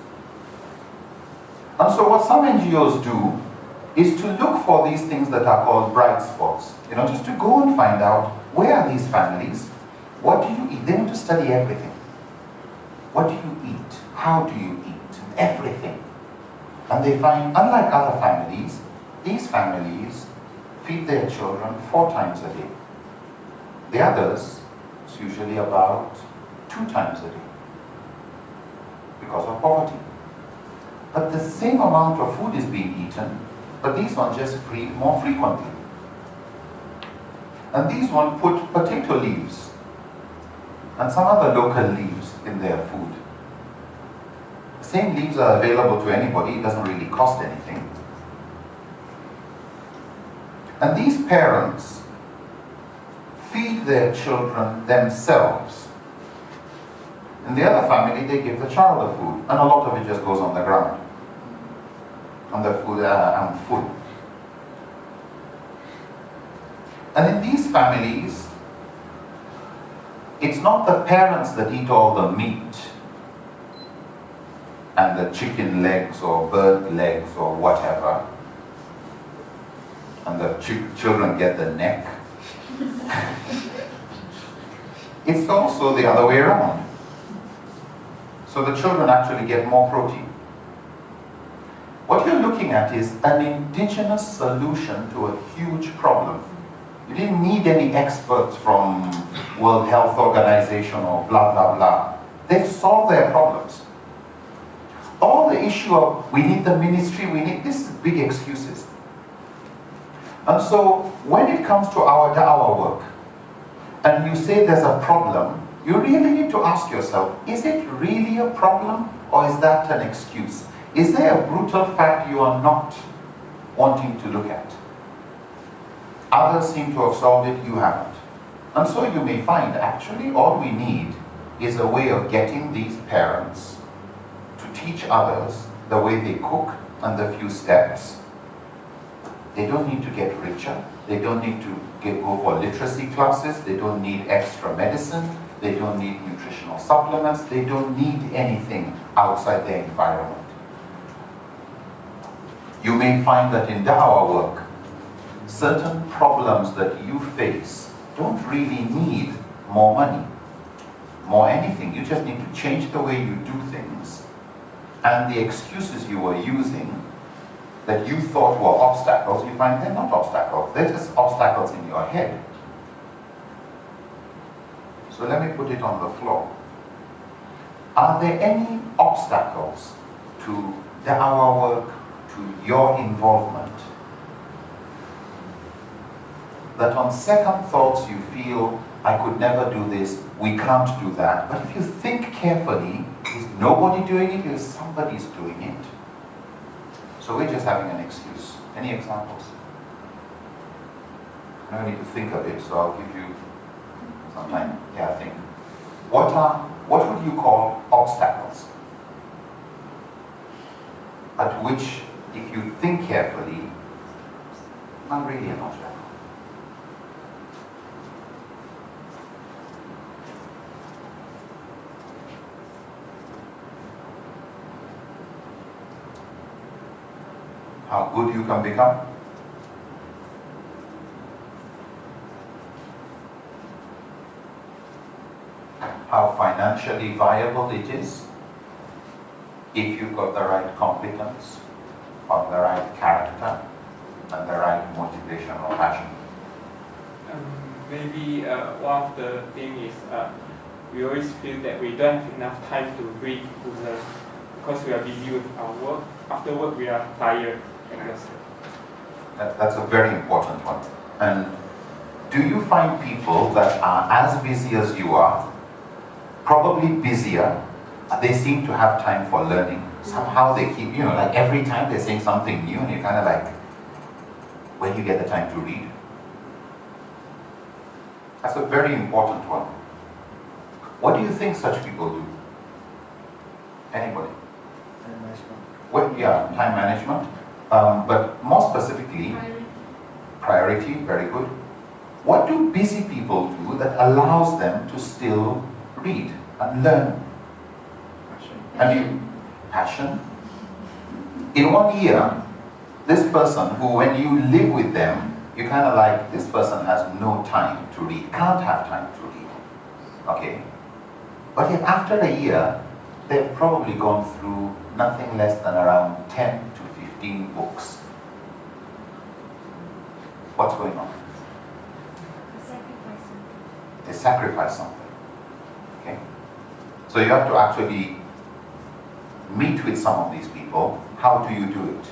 And so what some NGOs do is to look for these things that are called bright spots. You know, just to go and find out, where are these families? What do you eat? They want to study everything. What do you eat? How do you eat? Everything. And they find, unlike other families, these families feed their children 4 times a day. The others, it's usually about 2 times a day because of poverty. But the same amount of food is being eaten, but these ones just more frequently. And these ones put potato leaves and some other local leaves in their food. The same leaves are available to anybody, it doesn't really cost anything. And these parents feed their children themselves. In the other family, they give the child the food, and a lot of it just goes on the ground. And the food, I'm full. And in these families, it's not the parents that eat all the meat and the chicken legs or bird legs or whatever, and the children get the neck. It's also the other way around. So the children actually get more protein. What you're looking at is an indigenous solution to a huge problem. You didn't need any experts from World Health Organization or blah, blah, blah. They've solved their problems. All the issue of we need the ministry, this is big excuses. And so when it comes to our da'wah work, and you say there's a problem, you really need to ask yourself, is it really a problem or is that an excuse? Is there a brutal fact you are not wanting to look at? Others seem to have solved it, you haven't. And so you may find actually all we need is a way of getting these parents to teach others the way they cook and the few steps. They don't need to get richer. They don't need to go for literacy classes. They don't need extra medicine. They don't need nutritional supplements. They don't need anything outside their environment. You may find that in da'wah work, certain problems that you face don't really need more money, more anything. You just need to change the way you do things. And the excuses you were using that you thought were obstacles, you find they're not obstacles. They're just obstacles in your head. So let me put it on the floor. Are there any obstacles to da'wah work, to your involvement, that on second thoughts you feel, I could never do this, we can't do that, but if you think carefully, is nobody doing it, is somebody's doing it? So we're just having an excuse. Any examples? I need to think of it, so I'll give you some time. Yeah, think. What would you call obstacles? At which, if you think carefully, not really an obstacle. How good you can become? How financially viable it is? If you've got the right competence, or the right character, and the right motivation or passion. Maybe one of the things is we always feel that we don't have enough time to read, to learn, because we are busy with our work. After work, we are tired. That's a very important one. And do you find people that are as busy as you are, probably busier, they seem to have time for learning? Somehow they keep, like every time they're saying something new and you're kind of like, where do you get the time to read? That's a very important one. What do you think such people do? Anybody? Time management. Well, yeah, time management. But more specifically, priority, very good. What do busy people do that allows them to still read and learn? Passion. In 1 year, this person who, when you live with them, you kind of like, this person has no time to read, can't have time to read. Okay? But yet after a year, they've probably gone through nothing less than around 10 to 15 books. What's going on? They sacrifice something. Okay? So you have to actually meet with some of these people. How do you do it?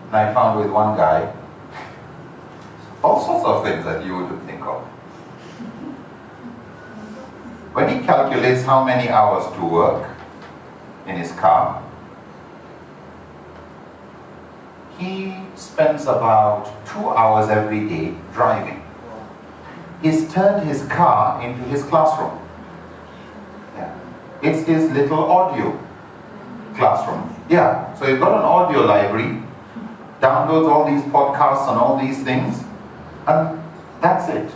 And I found with one guy, all sorts of things that you wouldn't think of. When he calculates how many hours to work in his car, he spends about 2 hours every day driving. He's turned his car into his classroom. Yeah. It's his little audio classroom. Yeah, so he's got an audio library, downloads all these podcasts and all these things, and that's it.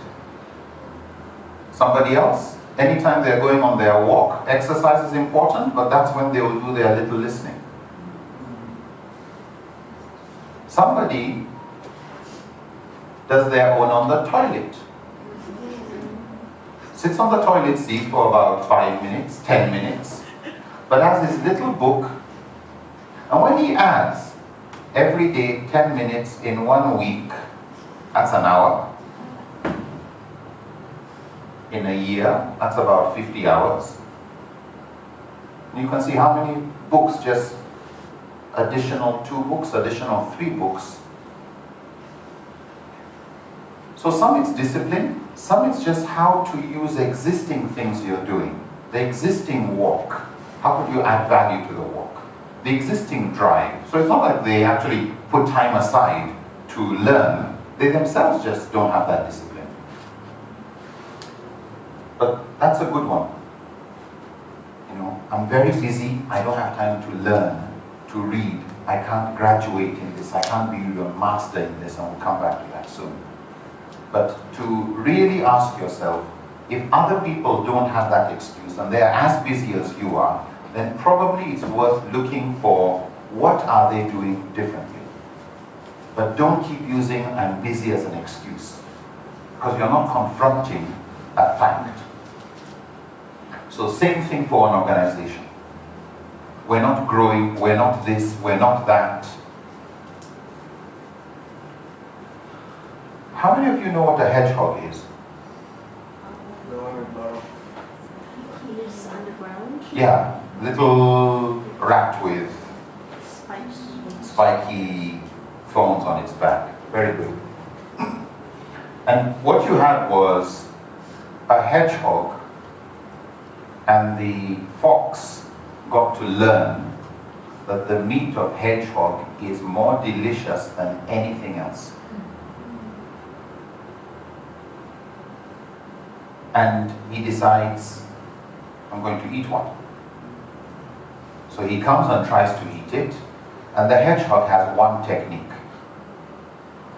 Somebody else, anytime they're going on their walk, exercise is important, but that's when they will do their little listening. Somebody does their own on the toilet. sits on the toilet seat for about 5 minutes, 10 minutes, but has his little book. And when he adds every day 10 minutes in 1 week, that's an hour. In a year, that's about 50 hours. You can see how many books, just additional 2 books, additional 3 books. So some it's discipline, some it's just how to use existing things you're doing. The existing walk, how could you add value to the walk? The existing drive. So it's not like they actually put time aside to learn. They themselves just don't have that discipline. But that's a good one. You know, I'm very busy, I don't have time to learn, to read. I can't graduate in this, I can't be a master in this, and we'll come back to that soon. But to really ask yourself, if other people don't have that excuse and they are as busy as you are, then probably it's worth looking for what are they doing differently. But don't keep using "I'm busy" as an excuse, because you're not confronting a fact. So same thing for an organization. We're not growing, we're not this, we're not that. How many of you know what a hedgehog is? The one with a lot of He lives underground. Yeah, little rat with Spikes. spiky thorns on its back. Very good. And what you had was a hedgehog, and the fox got to learn that the meat of hedgehog is more delicious than anything else. And he decides, I'm going to eat one. So he comes and tries to eat it, and the hedgehog has one technique.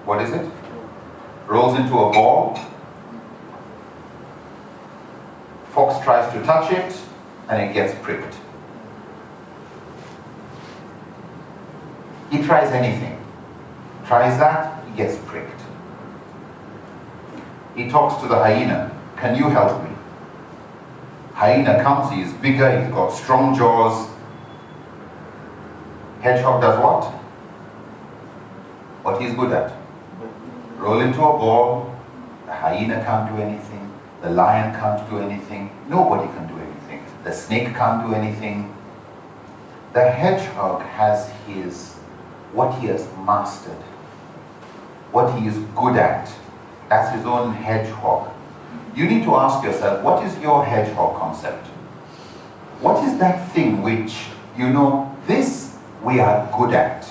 What is it? Rolls into a ball. Fox tries to touch it, and it gets pricked. He tries anything. Tries that, he gets pricked. He talks to the hyena. Can you help me? Hyena comes, he is bigger, he's got strong jaws. Hedgehog does what? What he's good at. Roll into a ball. The hyena can't do anything. The lion can't do anything. Nobody can do anything. The snake can't do anything. The hedgehog has what he has mastered. What he is good at. That's his own hedgehog. You need to ask yourself, what is your hedgehog concept? What is that thing which, you know, this we are good at,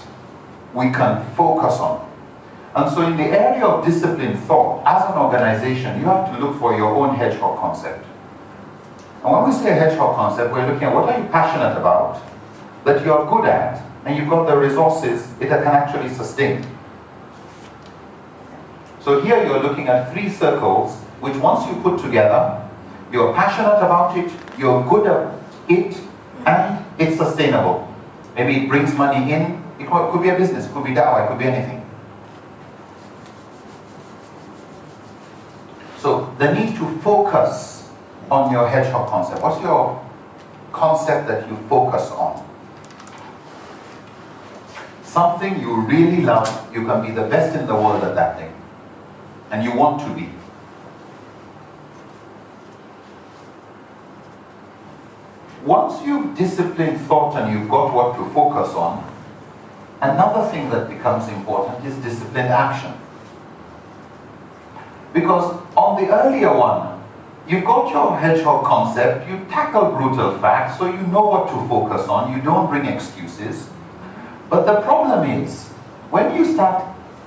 we can focus on? And so in the area of disciplined thought, as an organization, you have to look for your own hedgehog concept. And when we say hedgehog concept, we're looking at what are you passionate about, that you're good at, and you've got the resources it can actually sustain. So here you're looking at 3 circles, which once you put together, you're passionate about it, you're good at it, and it's sustainable. Maybe it brings money in, it could be a business, it could be dakwah, it could be anything. So the need to focus on your hedgehog concept. What's your concept that you focus on? Something you really love, you can be the best in the world at that thing. And you want to be. Once you've disciplined thought and you've got what to focus on, another thing that becomes important is disciplined action. Because on the earlier one, you've got your hedgehog concept, you tackle brutal facts, so you know what to focus on, you don't bring excuses. But the problem is, when you start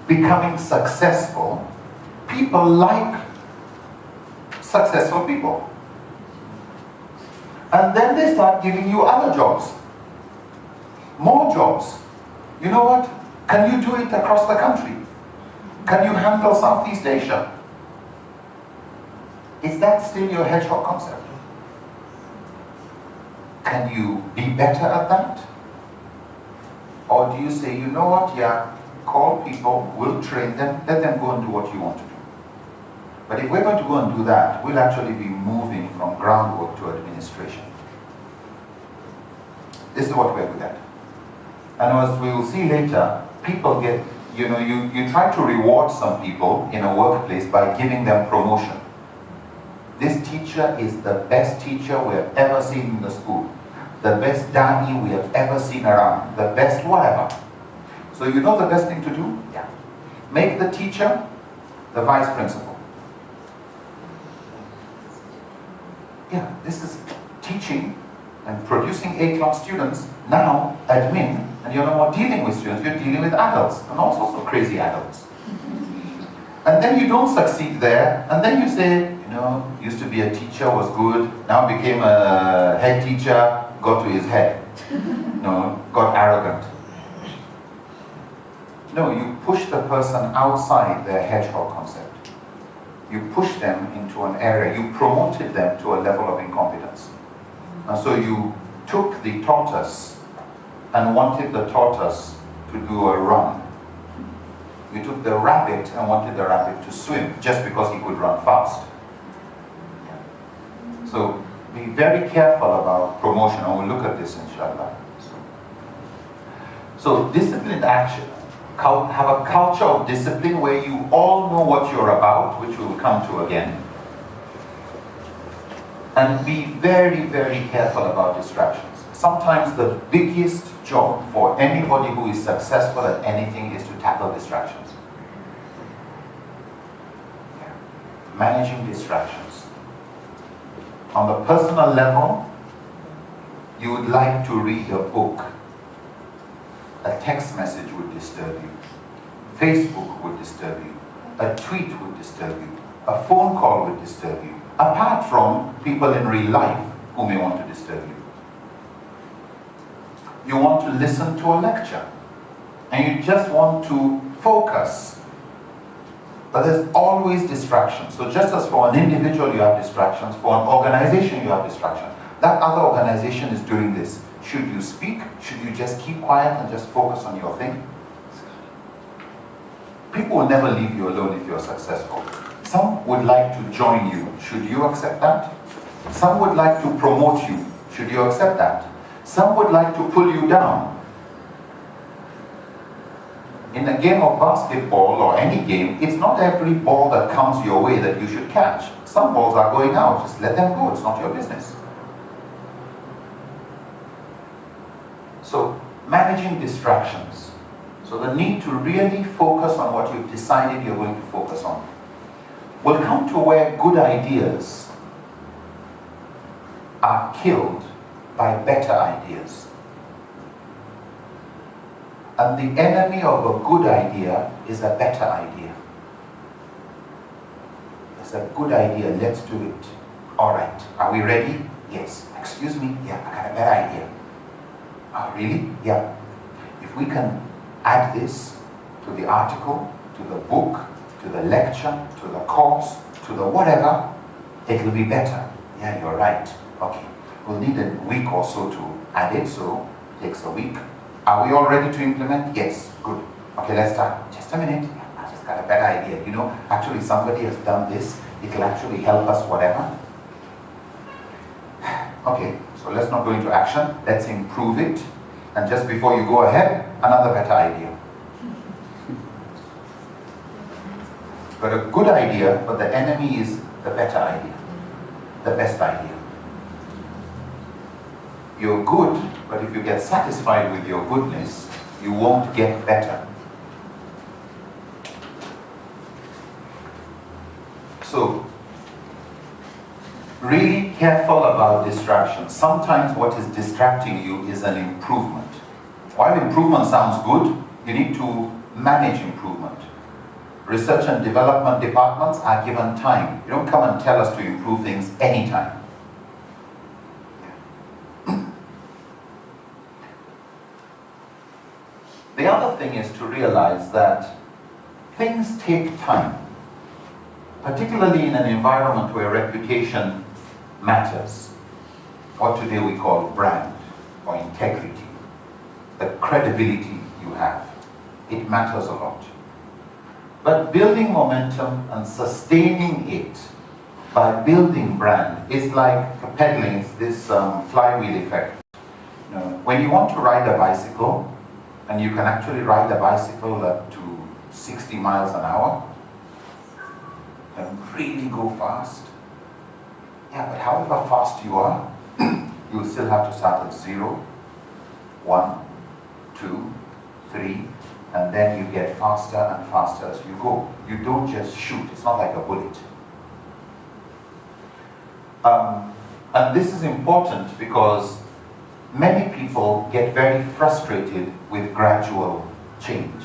becoming successful, people like successful people. And then they start giving you other jobs. More jobs. You know what? Can you do it across the country? Can you handle Southeast Asia? Is that still your hedgehog concept? Can you be better at that? Or do you say, you know what, yeah, call people, we'll train them, let them go and do what you want to do. But if we're going to go and do that, we'll actually be moving from groundwork to administration. This is what we're good at. And as we will see later, people get, you try to reward some people in a workplace by giving them promotion. This teacher is the best teacher we have ever seen in the school. The best daddy we have ever seen around. The best whatever. So you know the best thing to do? Yeah. Make the teacher the vice principal. Yeah, this is teaching and producing A-class students. Now, admin, and you're no more dealing with students, you're dealing with adults, and all sorts of crazy adults. And then you don't succeed there, and then you say, used to be a teacher, was good, now became a head teacher, got to his head. Got arrogant. No, you push the person outside their hedgehog concept. You push them into an area, you promoted them to a level of incompetence. And so you took the tortoise and wanted the tortoise to do a run. You took the rabbit and wanted the rabbit to swim just because he could run fast. So be very careful about promotion, and we'll look at this inshallah. So disciplined action. Have a culture of discipline where you all know what you're about, which we'll come to again. And be very, very careful about distractions. Sometimes the biggest job for anybody who is successful at anything is to tackle distractions. Managing distractions. On the personal level, you would like to read a book. A text message would disturb you. Facebook would disturb you. A tweet would disturb you. A phone call would disturb you. Apart from people in real life who may want to disturb you. You want to listen to a lecture. And you just want to focus. But there's always distractions. So just as for an individual you have distractions, for an organization you have distractions. That other organization is doing this. Should you speak? Should you just keep quiet and just focus on your thing? People will never leave you alone if you're successful. Some would like to join you. Should you accept that? Some would like to promote you. Should you accept that? Some would like to pull you down. In a game of basketball or any game, it's not every ball that comes your way that you should catch. Some balls are going out. Just let them go. It's not your business. So, managing distractions. So the need to really focus on what you've decided you're going to focus on. We'll come to where good ideas are killed by better ideas. And the enemy of a good idea is a better idea. It's a good idea, let's do it. All right, are we ready? Yes. Excuse me? Yeah, I got a better idea. Oh, really? Yeah. If we can add this to the article, to the book, to the lecture, to the course, to the whatever, it will be better. Yeah, you're right. Okay. We'll need a week or so to add it, so it takes a week. Are we all ready to implement? Yes. Good. Okay, let's start. Just a minute. I just got a better idea. Actually somebody has done this. It will actually help us, whatever. Okay, so let's not go into action. Let's improve it. And just before you go ahead, another better idea. Got a good idea, but the enemy is the better idea. The best idea. You're good, but if you get satisfied with your goodness, you won't get better. So, really careful about distractions. Sometimes what is distracting you is an improvement. While improvement sounds good, you need to manage improvement. Research and development departments are given time. You don't come and tell us to improve things anytime. The other thing is to realize that things take time, particularly in an environment where reputation matters, what today we call brand or integrity, the credibility you have. It matters a lot. But building momentum and sustaining it by building brand is like pedaling. It's this flywheel effect. You know, when you want to ride a bicycle, and you can actually ride a bicycle up to 60 miles an hour, and really go fast. Yeah, but however fast you are, you will still have to start at 0, 1, 2, 3, and then you get faster and faster as you go. You don't just shoot, it's not like a bullet. And this is important because many people get very frustrated with gradual change.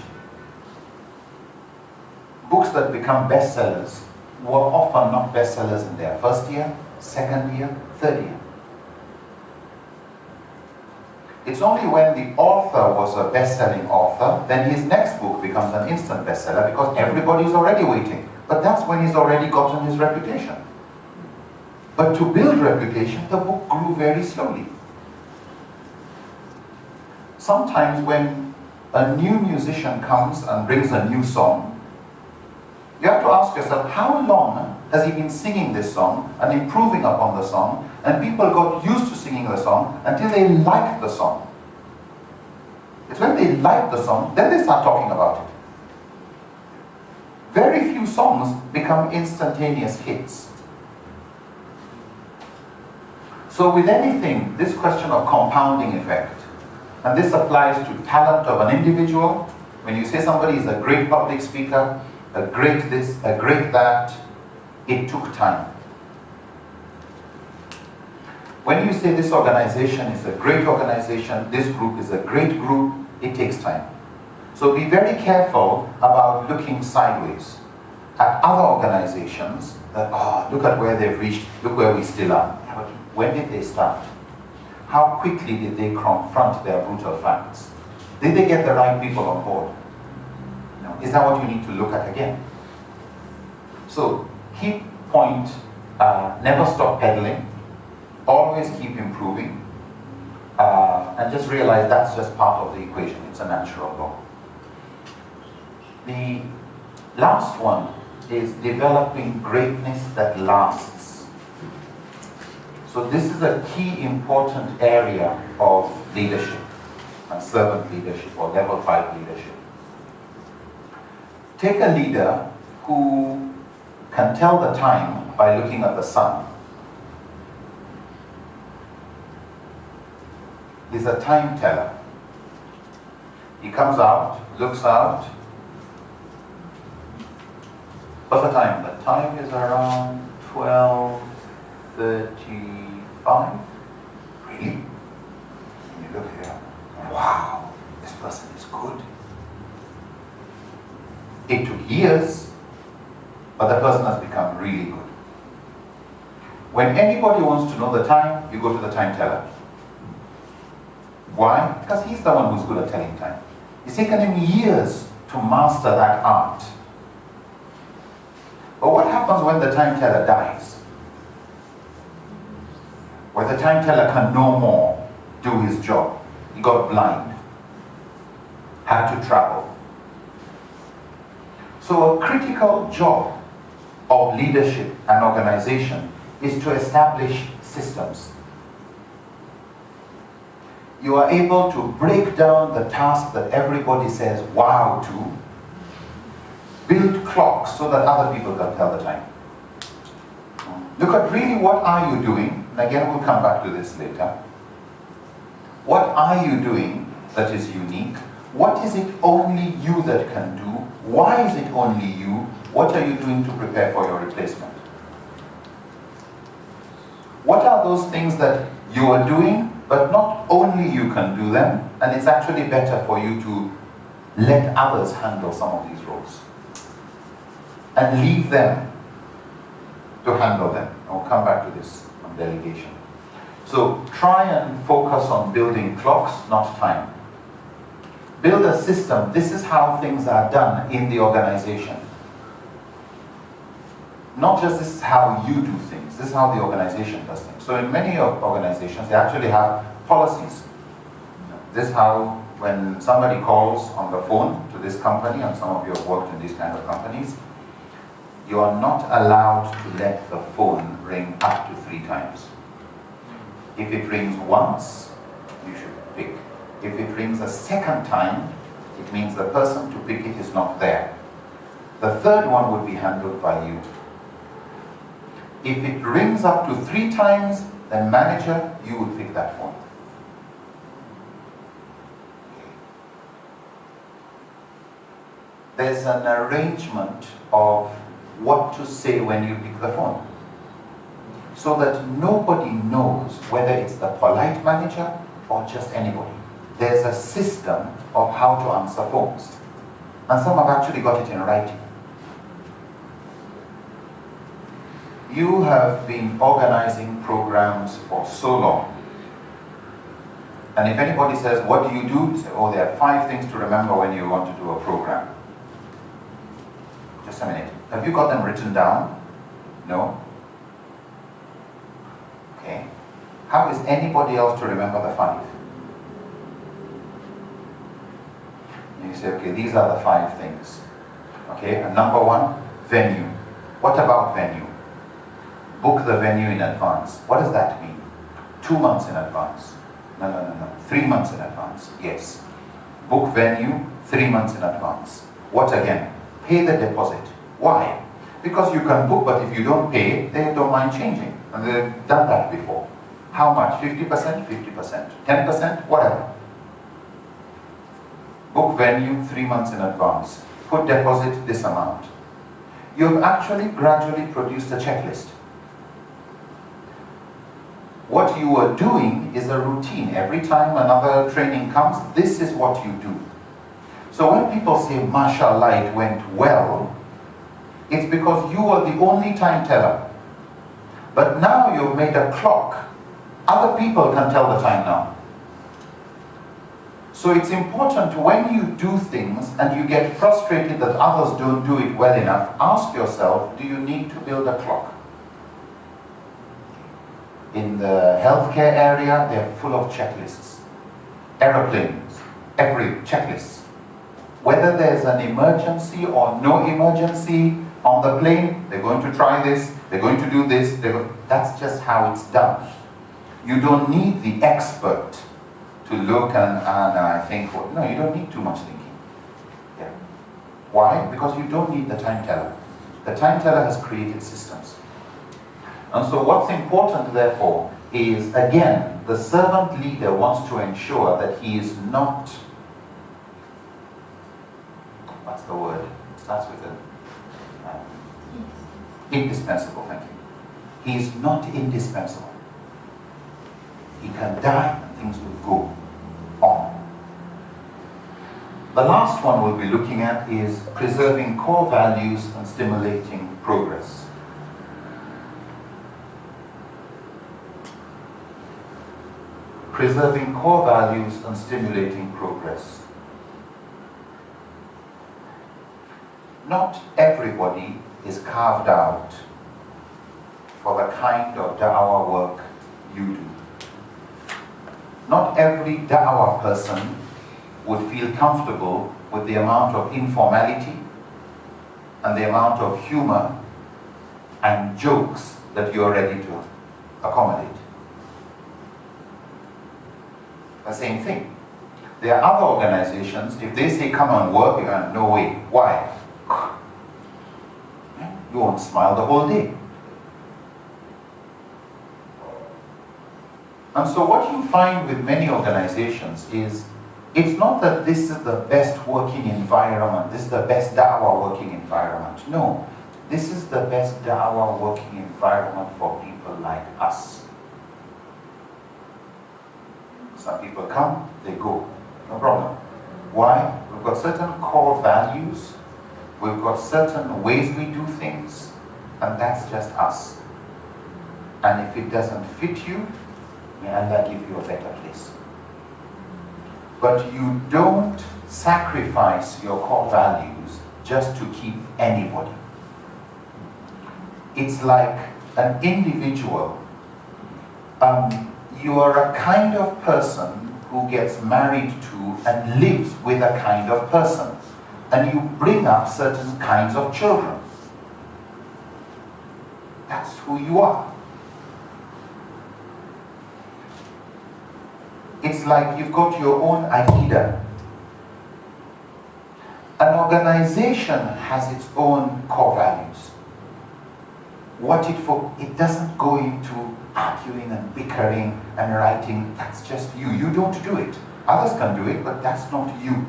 Books that become bestsellers were often not bestsellers in their first year, second year, third year. It's only when the author was a best-selling author, then his next book becomes an instant bestseller because everybody's already waiting. But that's when he's already gotten his reputation. But to build reputation, the book grew very slowly. Sometimes when a new musician comes and brings a new song, you have to ask yourself, how long has he been singing this song and improving upon the song, and people got used to singing the song until they liked the song. It's when they like the song, then they start talking about it. Very few songs become instantaneous hits. So with anything, this question of compounding effect, and this applies to talent of an individual. When you say somebody is a great public speaker, a great this, a great that, it took time. When you say this organization is a great organization, this group is a great group, it takes time. So be very careful about looking sideways at other organizations that, look at where they've reached, look where we still are. Yeah, but when did they start? How quickly did they confront their brutal facts? Did they get the right people on board? No. Is that what you need to look at again? So, keep point, never stop pedaling, always keep improving, and just realize that's just part of the equation. It's a natural law. The last one is developing greatness that lasts. So this is a key important area of leadership and servant leadership or level 5 leadership. Take a leader who can tell the time by looking at the sun. He's a time teller. He comes out, looks out. What's the time? The time is around 12:35. Really? And you look here, wow, this person is good. It took years, but the person has become really good. When anybody wants to know the time, you go to the time teller. Why? Because he's the one who's good at telling time. It's taken him years to master that art. But what happens when the time teller dies? Where the time teller can no more do his job. He got blind, had to travel. So a critical job of leadership and organization is to establish systems. You are able to break down the task that everybody says wow to, build clocks so that other people can tell the time. Look at really what are you doing, and again we'll come back to this later. What are you doing that is unique? What is it only you that can do? Why is it only you? What are you doing to prepare for your replacement? What are those things that you are doing, but not only you can do them, and it's actually better for you to let others handle some of these roles and leave them to handle them. I'll come back to this on delegation. So try and focus on building clocks, not time. Build a system. This is how things are done in the organization. Not just this is how you do things, this is how the organization does things. So in many organizations, they actually have policies. This is how when somebody calls on the phone to this company, and some of you have worked in these kind of companies, you are not allowed to let the phone ring up to 3 times. If it rings once, you should pick. If it rings a second time, it means the person to pick it is not there. The third one would be handled by you. If it rings up to 3 times, then manager, you would pick that phone. There's an arrangement of what to say when you pick the phone, so that nobody knows whether it's the polite manager or just anybody. There's a system of how to answer phones, and some have actually got it in writing. You have been organizing programs for so long, and if anybody says, what do? You say, oh, there are 5 things to remember when you want to do a program. Just a minute. Have you got them written down? No? Okay. How is anybody else to remember the 5? You say, okay, these are the 5 things. Okay, and number 1, venue. What about venue? Book the venue in advance. What does that mean? 2 months in advance. No. 3 months in advance. Yes. Book venue 3 months in advance. What again? Pay the deposit. Why? Because you can book, but if you don't pay, they don't mind changing. And they've done that before. How much? 50%? 50%. 10%? Whatever. Book venue 3 months in advance. Put deposit this amount. You've actually gradually produced a checklist. What you are doing is a routine. Every time another training comes, this is what you do. So when people say, mashallah, it went well, it's because you are the only time teller. But now you've made a clock. Other people can tell the time now. So it's important when you do things and you get frustrated that others don't do it well enough, ask yourself, do you need to build a clock? In the healthcare area, they're full of checklists. Aeroplanes, every checklist. Whether there's an emergency or no emergency on the plane, they're going to try this, they're going to do this, that's just how it's done. You don't need the expert to look and I think, well, no, you don't need too much thinking. Yeah. Why? Because you don't need the time teller. The time teller has created systems. And so what's important, therefore, is, again, the servant leader wants to ensure that he is not, what's the word? It starts with indispensable, thank you. He is not indispensable. He can die and things will go on. The last one we'll be looking at is preserving core values and stimulating progress. Preserving core values and stimulating progress. Not everybody is carved out for the kind of da'wah work you do. Not every da'wah person would feel comfortable with the amount of informality and the amount of humor and jokes that you are ready to accommodate. The same thing. There are other organizations, if they say come and work, you're going, no way. Why? You won't smile the whole day. And so what you find with many organizations is, it's not that this is the best working environment, this is the best da'wah working environment. No, this is the best da'wah working environment for people like us. Some people come, they go, no problem. Why? We've got certain core values, we've got certain ways we do things, and that's just us. And if it doesn't fit you, may Allah give you a better place. But you don't sacrifice your core values just to keep anybody. It's like an individual. You are a kind of person who gets married to and lives with a kind of person. And you bring up certain kinds of children. That's who you are. It's like you've got your own Aqidah. An organization has its own core values. It doesn't go into arguing and bickering and writing. That's just you. You don't do it. Others can do it, but that's not you.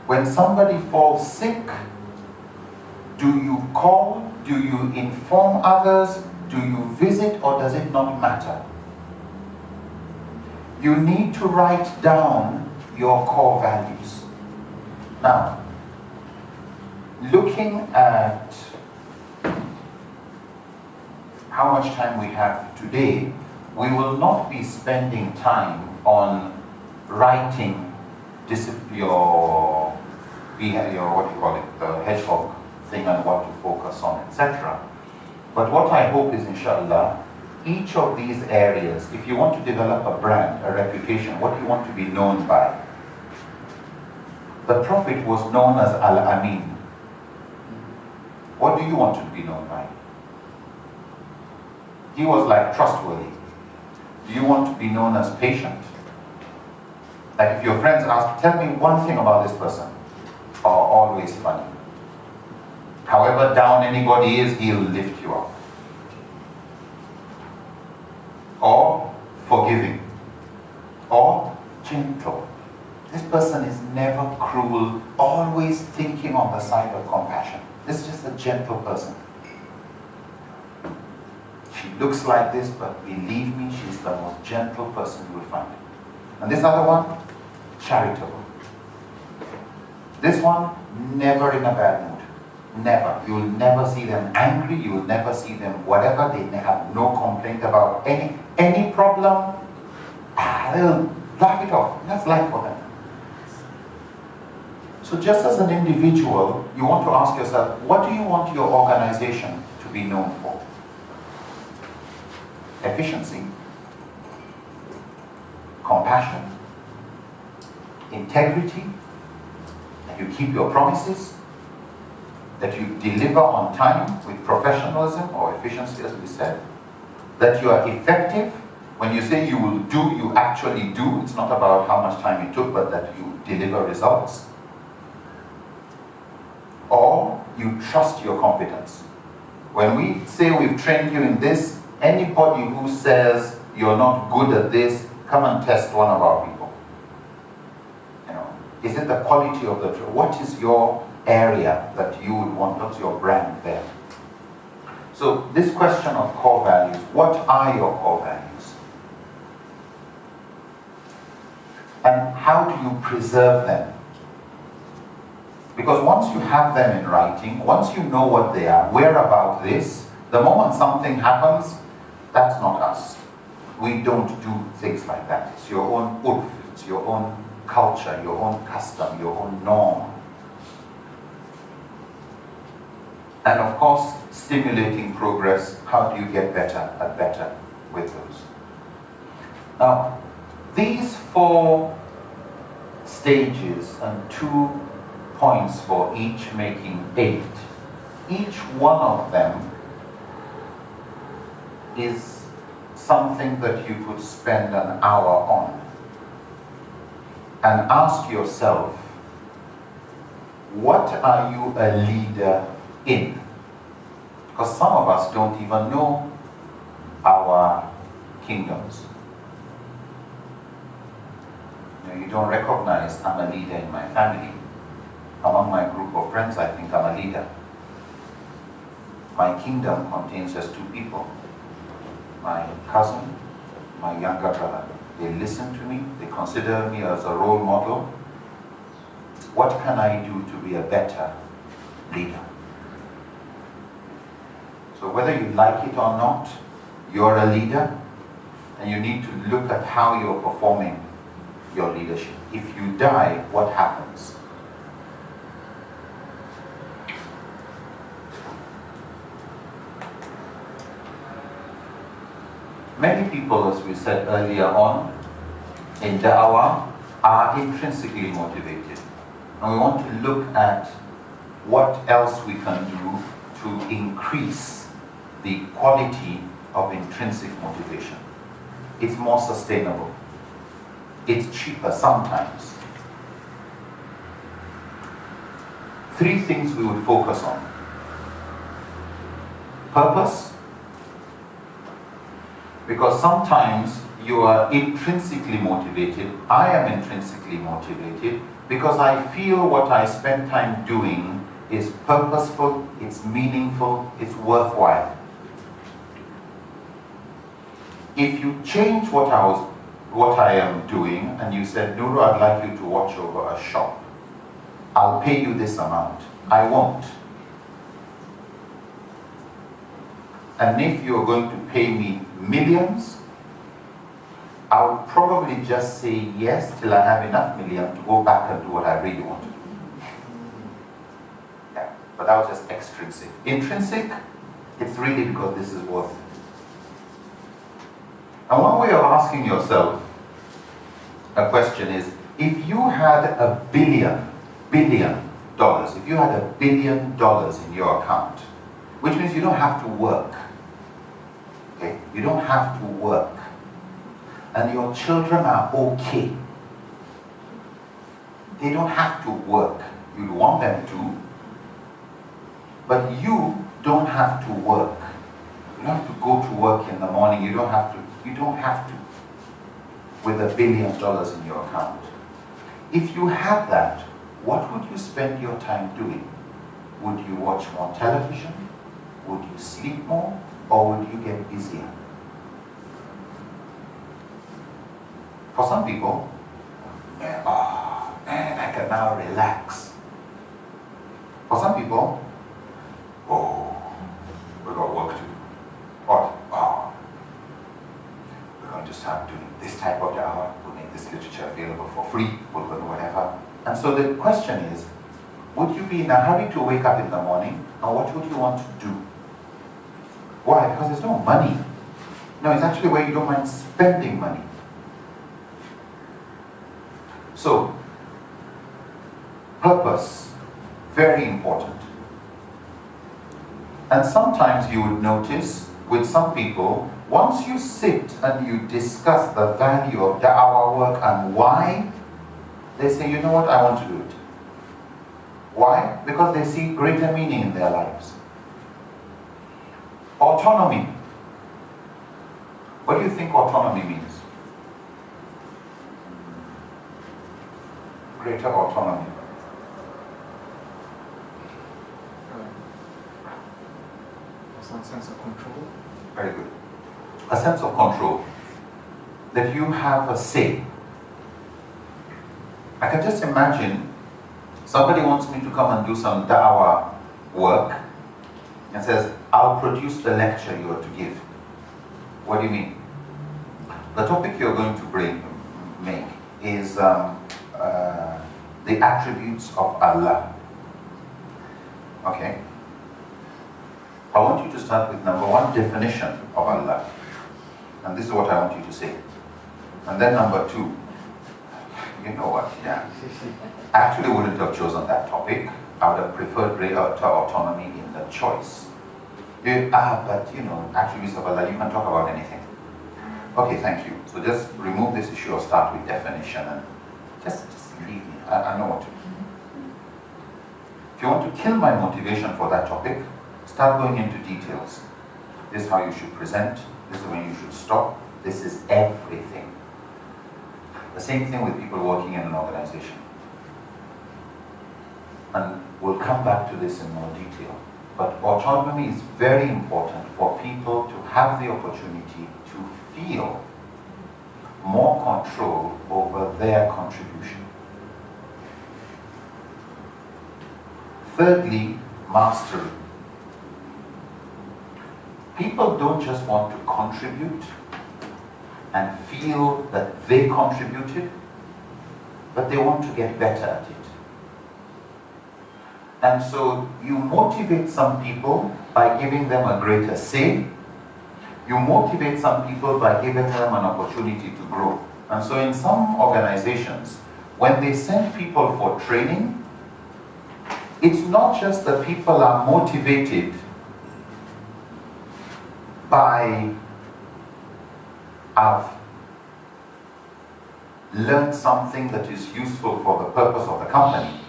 When somebody falls sick, do you call? Do you inform others? Do you visit, or does it not matter? You need to write down your core values. Now, looking at how much time we have today, we will not be spending time on writing your the hedgehog thing and what to focus on, etc. But what I hope is, inshallah, each of these areas, if you want to develop a brand, a reputation, what do you want to be known by? The Prophet was known as Al-Amin. What do you want to be known by? He was like trustworthy. Do you want to be known as patient? Like if your friends ask, tell me one thing about this person, or always funny. However down anybody is, he'll lift you up. Or forgiving. Or gentle. This person is never cruel, always thinking on the side of compassion. This is just a gentle person. She looks like this, but believe me, she's the most gentle person you will find. And this other one, charitable. This one, never in a bad mood. Never. You will never see them angry. You will never see them whatever. They have no complaint about any problem. They'll laugh it off. That's life for them. So just as an individual, you want to ask yourself, what do you want your organization to be known for? Efficiency, compassion, integrity, that you keep your promises, that you deliver on time with professionalism or efficiency, as we said, that you are effective. When you say you will do, you actually do. It's not about how much time it took, but that you deliver results. Or you trust your competence. When we say we've trained you in this, anybody who says you're not good at this, come and test one of our people. You know, is it the quality of the, what is your area that you would want, what's your brand there? So this question of core values, what are your core values? And how do you preserve them? Because once you have them in writing, once you know what they are, we're about this, the moment something happens, that's not us. We don't do things like that. It's your own urf, it's your own culture, your own custom, your own norm. And of course, stimulating progress, how do you get better and better with those? Now, these 4 stages and 2 points for each making 8, each one of them is something that you could spend an hour on and ask yourself, what are you a leader in? Because some of us don't even know our kingdoms. You don't recognize I'm a leader in my family. Among my group of friends, I think I'm a leader. My kingdom contains just 2 people. My cousin, my younger brother. They listen to me, they consider me as a role model. What can I do to be a better leader? So whether you like it or not, you're a leader, and you need to look at how you're performing your leadership. If you die, what happens? Many people, as we said earlier on, in Dakwah are intrinsically motivated. And we want to look at what else we can do to increase the quality of intrinsic motivation. It's more sustainable. It's cheaper sometimes. 3 things we would focus on. Purpose, because sometimes you are intrinsically motivated. I am intrinsically motivated because I feel what I spend time doing is purposeful, it's meaningful, it's worthwhile. If you change what I am doing and you said, Nuru, I'd like you to watch over a shop, I'll pay you this amount. I won't. And if you're going to pay me millions, I would probably just say yes till I have enough million to go back and do what I really want to do. Yeah, but that was just extrinsic. Intrinsic, it's really because this is worth it. And one way of asking yourself a question is, if you had $1 billion, if you had $1 billion in your account, which means you don't have to work. Okay? You don't have to work. And your children are okay. They don't have to work. You'd want them to. But you don't have to work. You don't have to go to work in the morning. You don't have to. With $1 billion in your account. If you had that, what would you spend your time doing? Would you watch more television? Would you sleep more? Or would you get busier? For some people, I can now relax. For some people, we got work to do. What? We're going to start doing this type of hour. We'll make this literature available for free. We'll do whatever. And so the question is, would you be in a hurry to wake up in the morning? And what would you want to do? Why? Because there's no money. No, it's actually where you don't mind spending money. So, purpose, very important. And sometimes you would notice with some people, once you sit and you discuss the value of Dakwah work and why, they say, you know what, I want to do it. Why? Because they see greater meaning in their lives. Autonomy. What do you think autonomy means? Greater autonomy. Some sense of control. Very good. A sense of control. That you have a say. I can just imagine somebody wants me to come and do some Dakwah work and says, I'll produce the lecture you are to give. What do you mean? The topic you're going to make is the attributes of Allah. Okay? I want you to start with number 1, definition of Allah. And this is what I want you to say. And then number 2, you know what, yeah. I actually wouldn't have chosen that topic. I would have preferred greater autonomy in the choice. But you know, attributes of Allah, you can talk about anything. Okay, thank you. So just remove this issue or start with definition and just leave me. I know what to do. If you want to kill my motivation for that topic, start going into details. This is how you should present. This is when you should stop. This is everything. The same thing with people working in an organization. And we'll come back to this in more detail. But autonomy is very important for people to have the opportunity to feel more control over their contribution. Thirdly, mastery. People don't just want to contribute and feel that they contributed, but they want to get better at it. And so you motivate some people by giving them a greater say. You motivate some people by giving them an opportunity to grow. And so in some organizations, when they send people for training, it's not just that people are motivated by I've learned something that is useful for the purpose of the company,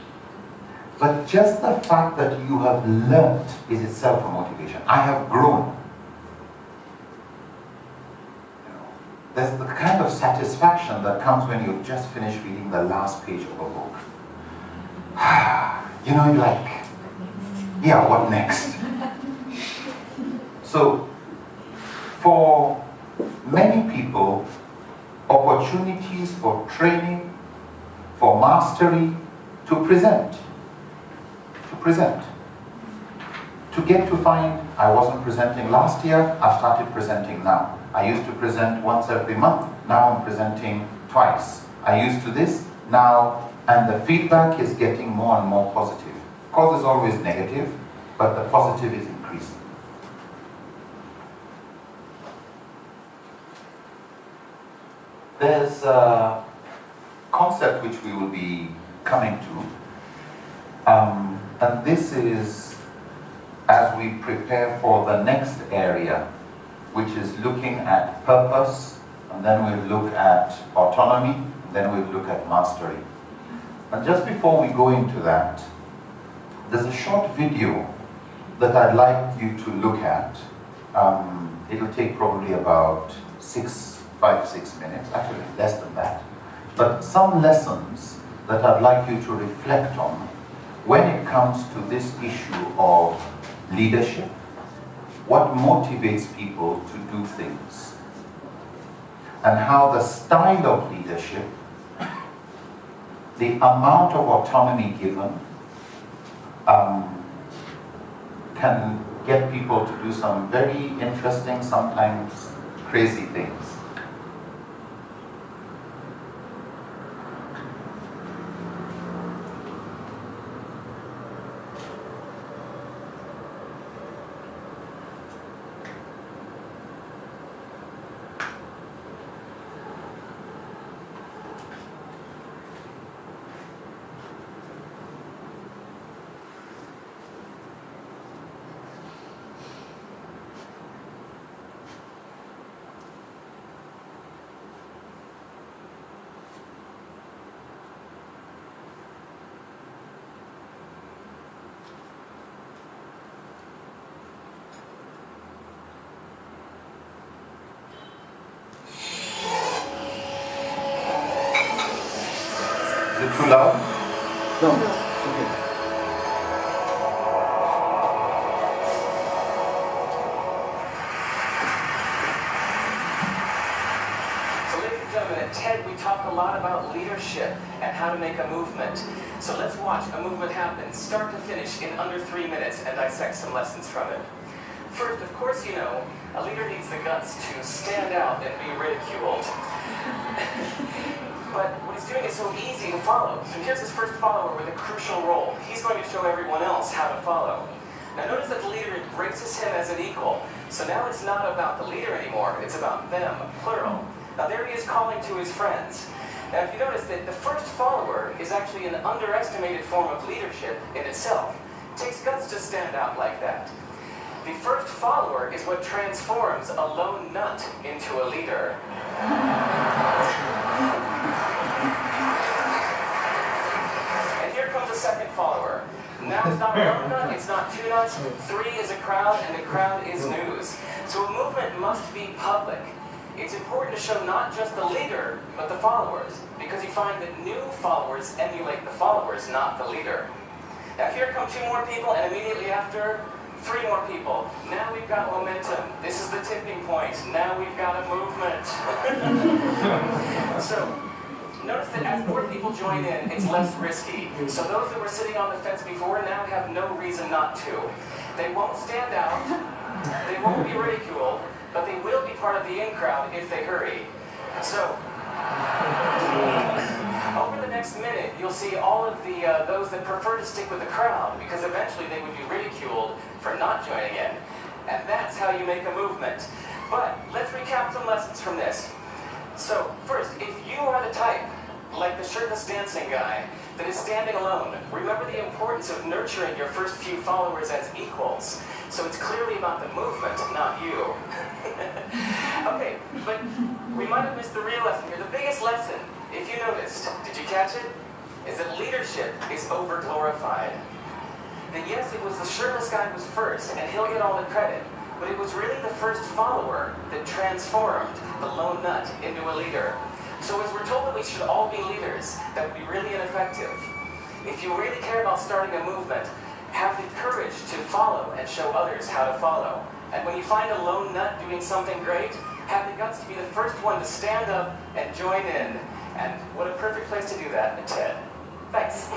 but just the fact that you have learned is itself a motivation. I have grown. There's the kind of satisfaction that comes when you've just finished reading the last page of a book. You know, you're like, yeah, what next? So, for many people, opportunities for training, for mastery, to present, to get to find, I wasn't presenting last year, I've started presenting now. I used to present once every month, now I'm presenting twice. I used to this, now, and the feedback is getting more and more positive. Of course, it's always negative, but the positive is increasing. There's a concept which we will be coming to, and this is as we prepare for the next area, which is looking at purpose, and then we'll look at autonomy, and then we'll look at mastery. And just before we go into that, there's a short video that I'd like you to look at. It'll take probably about 5-6 minutes, actually less than that. But some lessons that I'd like you to reflect on when it comes to this issue of leadership, what motivates people to do things, and how the style of leadership, the amount of autonomy given, can get people to do some very interesting, sometimes crazy things. Is it too loud? No, it's okay. So ladies and gentlemen, at TED we talk a lot about leadership and how to make a movement. So let's watch a movement happen, start to finish, in under 3 minutes and dissect some lessons from it. First, of course, you know, a leader needs the guts to stand out and be ridiculed. But what he's doing is so easy to follow. So here's his first follower with a crucial role. He's going to show everyone else how to follow. Now notice that the leader embraces him as an equal. So now it's not about the leader anymore, it's about them, plural. Now there he is calling to his friends. Now if you notice that the first follower is actually an underestimated form of leadership in itself. It takes guts to stand out like that. The first follower is what transforms a lone nut into a leader. And here comes a second follower. Now it's not a lone nut, it's not two nuts, 3 is a crowd, and the crowd is news. So a movement must be public. It's important to show not just the leader, but the followers, because you find that new followers emulate the followers, not the leader. Now here come 2 more people, and immediately after, 3 more people. Now we've got momentum. This is the tipping point. Now we've got a movement. So, notice that as more people join in, it's less risky. So those that were sitting on the fence before now have no reason not to. They won't stand out, they won't be ridiculed, but they will be part of the in crowd if they hurry. So, over the next minute, you'll see all of the those that prefer to stick with the crowd, because eventually they would be ridiculed for not joining in. And that's how you make a movement. But let's recap some lessons from this. So, first, if you are the type, like the shirtless dancing guy, that is standing alone, remember the importance of nurturing your first few followers as equals. So it's clearly about the movement, not you. Okay, but we might have missed the real lesson here. The biggest lesson, if you noticed, did you catch it? Is that leadership is over-glorified. That yes, it was the shirtless guy who was first, and he'll get all the credit, but it was really the first follower that transformed the lone nut into a leader. So as we're told that we should all be leaders, that would be really ineffective. If you really care about starting a movement, have the courage to follow and show others how to follow. And when you find a lone nut doing something great, have the guts to be the first one to stand up and join in. And what a perfect place to do that, TED. Thanks.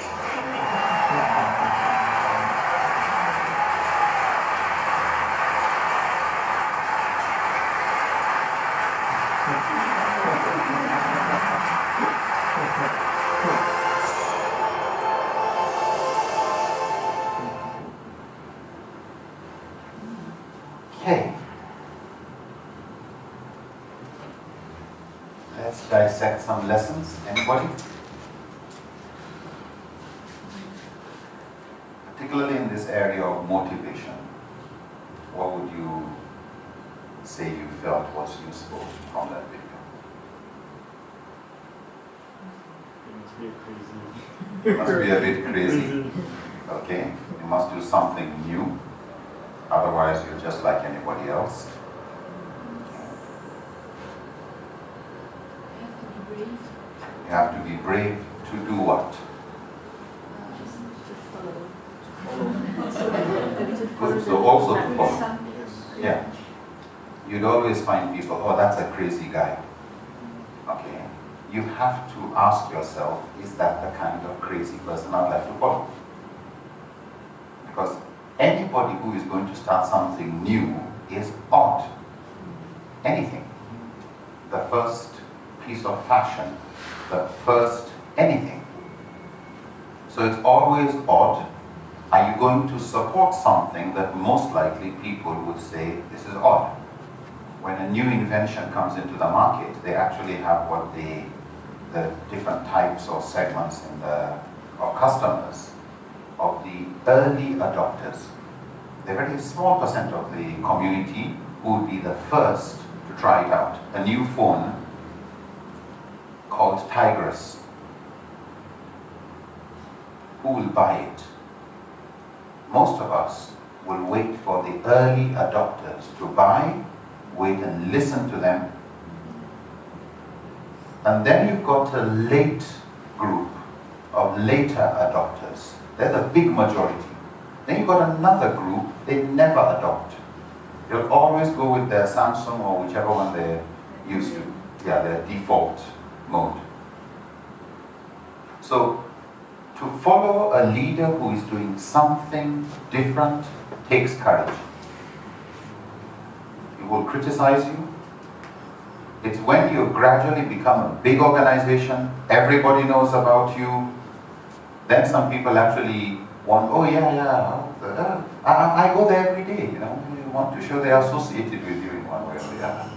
Okay. Let's dissect some lessons. Anybody? Particularly in this area of motivation, what would you say you felt was useful from that video? It must be a crazy. Must be a bit crazy. Okay, you must do something new. Otherwise, you're just like anybody else. You have to be brave to do what? Good, so also to follow. Yeah. You'd always find people, oh, that's a crazy guy. Okay. You have to ask yourself, is that the kind of crazy person I'd like to follow? Because anybody who is going to start something new is odd. Anything. The first piece of fashion, the first anything. So it's always odd. Are you going to support something that most likely people would say, this is odd? When a new invention comes into the market, they actually have what the different types or segments or customers of the early adopters. The very small percent of the community who would be the first to try it out. A new phone called Tigress. Who will buy it? Most of us will wait for the early adopters to buy, wait and listen to them. And then you've got a late group of later adopters. They're the big majority. Then you've got another group, they never adopt. They'll always go with their Samsung or whichever one they're used to. Yeah, their default mode. So, to follow a leader who is doing something different takes courage. He will criticize you. It's when you gradually become a big organization, everybody knows about you, then some people actually want, oh yeah, I go there every day, you know, you want to show they are associated with you in one way or the other.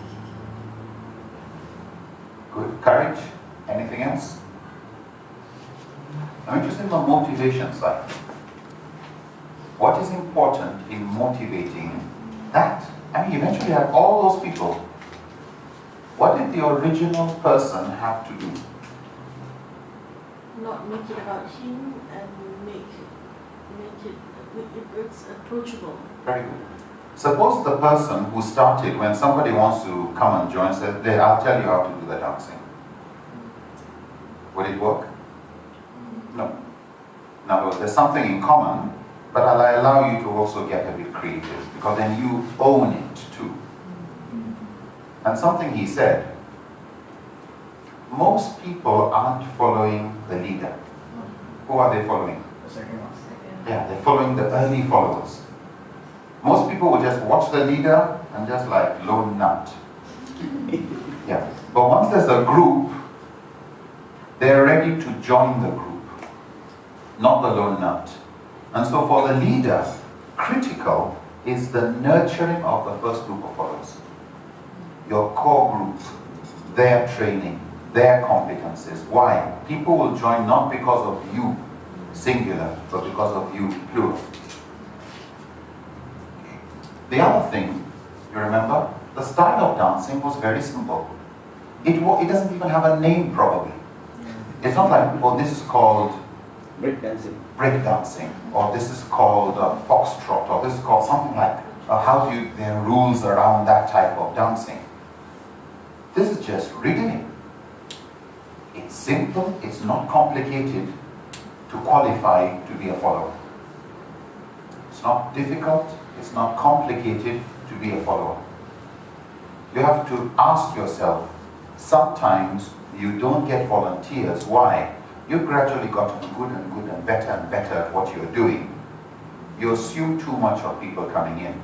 Good, courage, anything else? I'm interested in the motivation side. What is important in motivating that? I mean, eventually you have all those people. What did the original person have to do? Not make it about him and make it's approachable. Very good. Suppose the person who started, when somebody wants to come and join, said, I'll tell you how to do the dancing. Would it work? No. In other words, there's something in common, but I'll allow you to also get a bit creative, because then you own it too. And something he said, most people aren't following the leader. Who are they following? The second one. Yeah, they're following the early followers. Most people will just watch the leader and just like lone nut. Yeah. But once there's a group, they're ready to join the group, not the lone nut. And so for the leader, critical is the nurturing of the first group of followers. your core group, their training, their competencies. Why? People will join not because of you, singular, but because of you, plural. The other thing, you remember, the style of dancing was very simple. It doesn't even have a name, probably. It's not like, oh, this is called break dancing, or this is called foxtrot, or this is called something like, there are rules around that type of dancing. This is just rhythmic. It's simple, it's not complicated to qualify to be a follower. It's not difficult, it's not complicated to be a follower. You have to ask yourself, sometimes you don't get volunteers. Why? You've gradually gotten good and better at what you're doing. You assume too much of people coming in.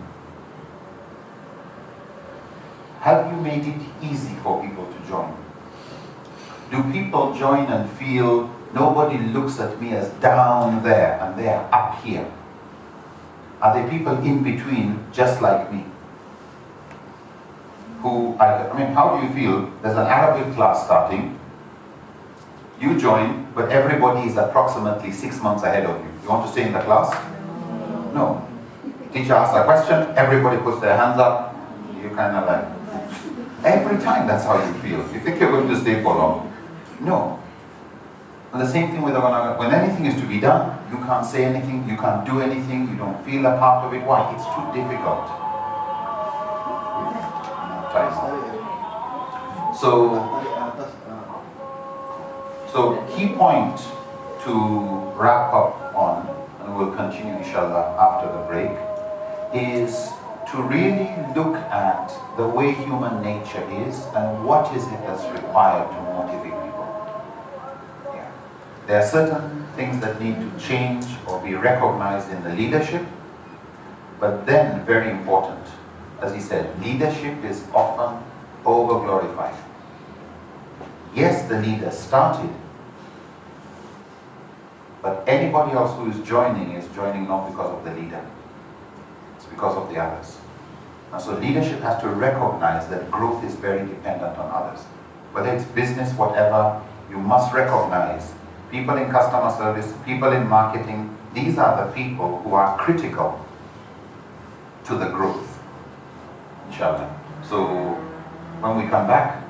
Have you made it easy for people to join? Do people join and feel nobody looks at me as down there and they are up here? Are there people in between just like me? How do you feel? There's an Arabic class starting. You join, but everybody is approximately 6 months ahead of you. You want to stay in the class? No. Teacher asks a question, everybody puts their hands up. You kind of like, every time that's how you feel. You think you're going to stay for long. No. And the same thing with when anything is to be done, you can't say anything, you can't do anything, you don't feel a part of it. Why? It's too difficult. So key point to wrap up on, and we'll continue inshallah after the break, is to really look at the way human nature is and what is it that's required to motivate people. Yeah. There are certain things that need to change or be recognized in the leadership, but then, very important, as he said, leadership is often over-glorified. Yes, the leader started, but anybody else who is joining not because of the leader. It's because of the others. And so leadership has to recognize that growth is very dependent on others. Whether it's business, whatever, you must recognize people in customer service, people in marketing, these are the people who are critical to the growth, inshallah. So when we come back,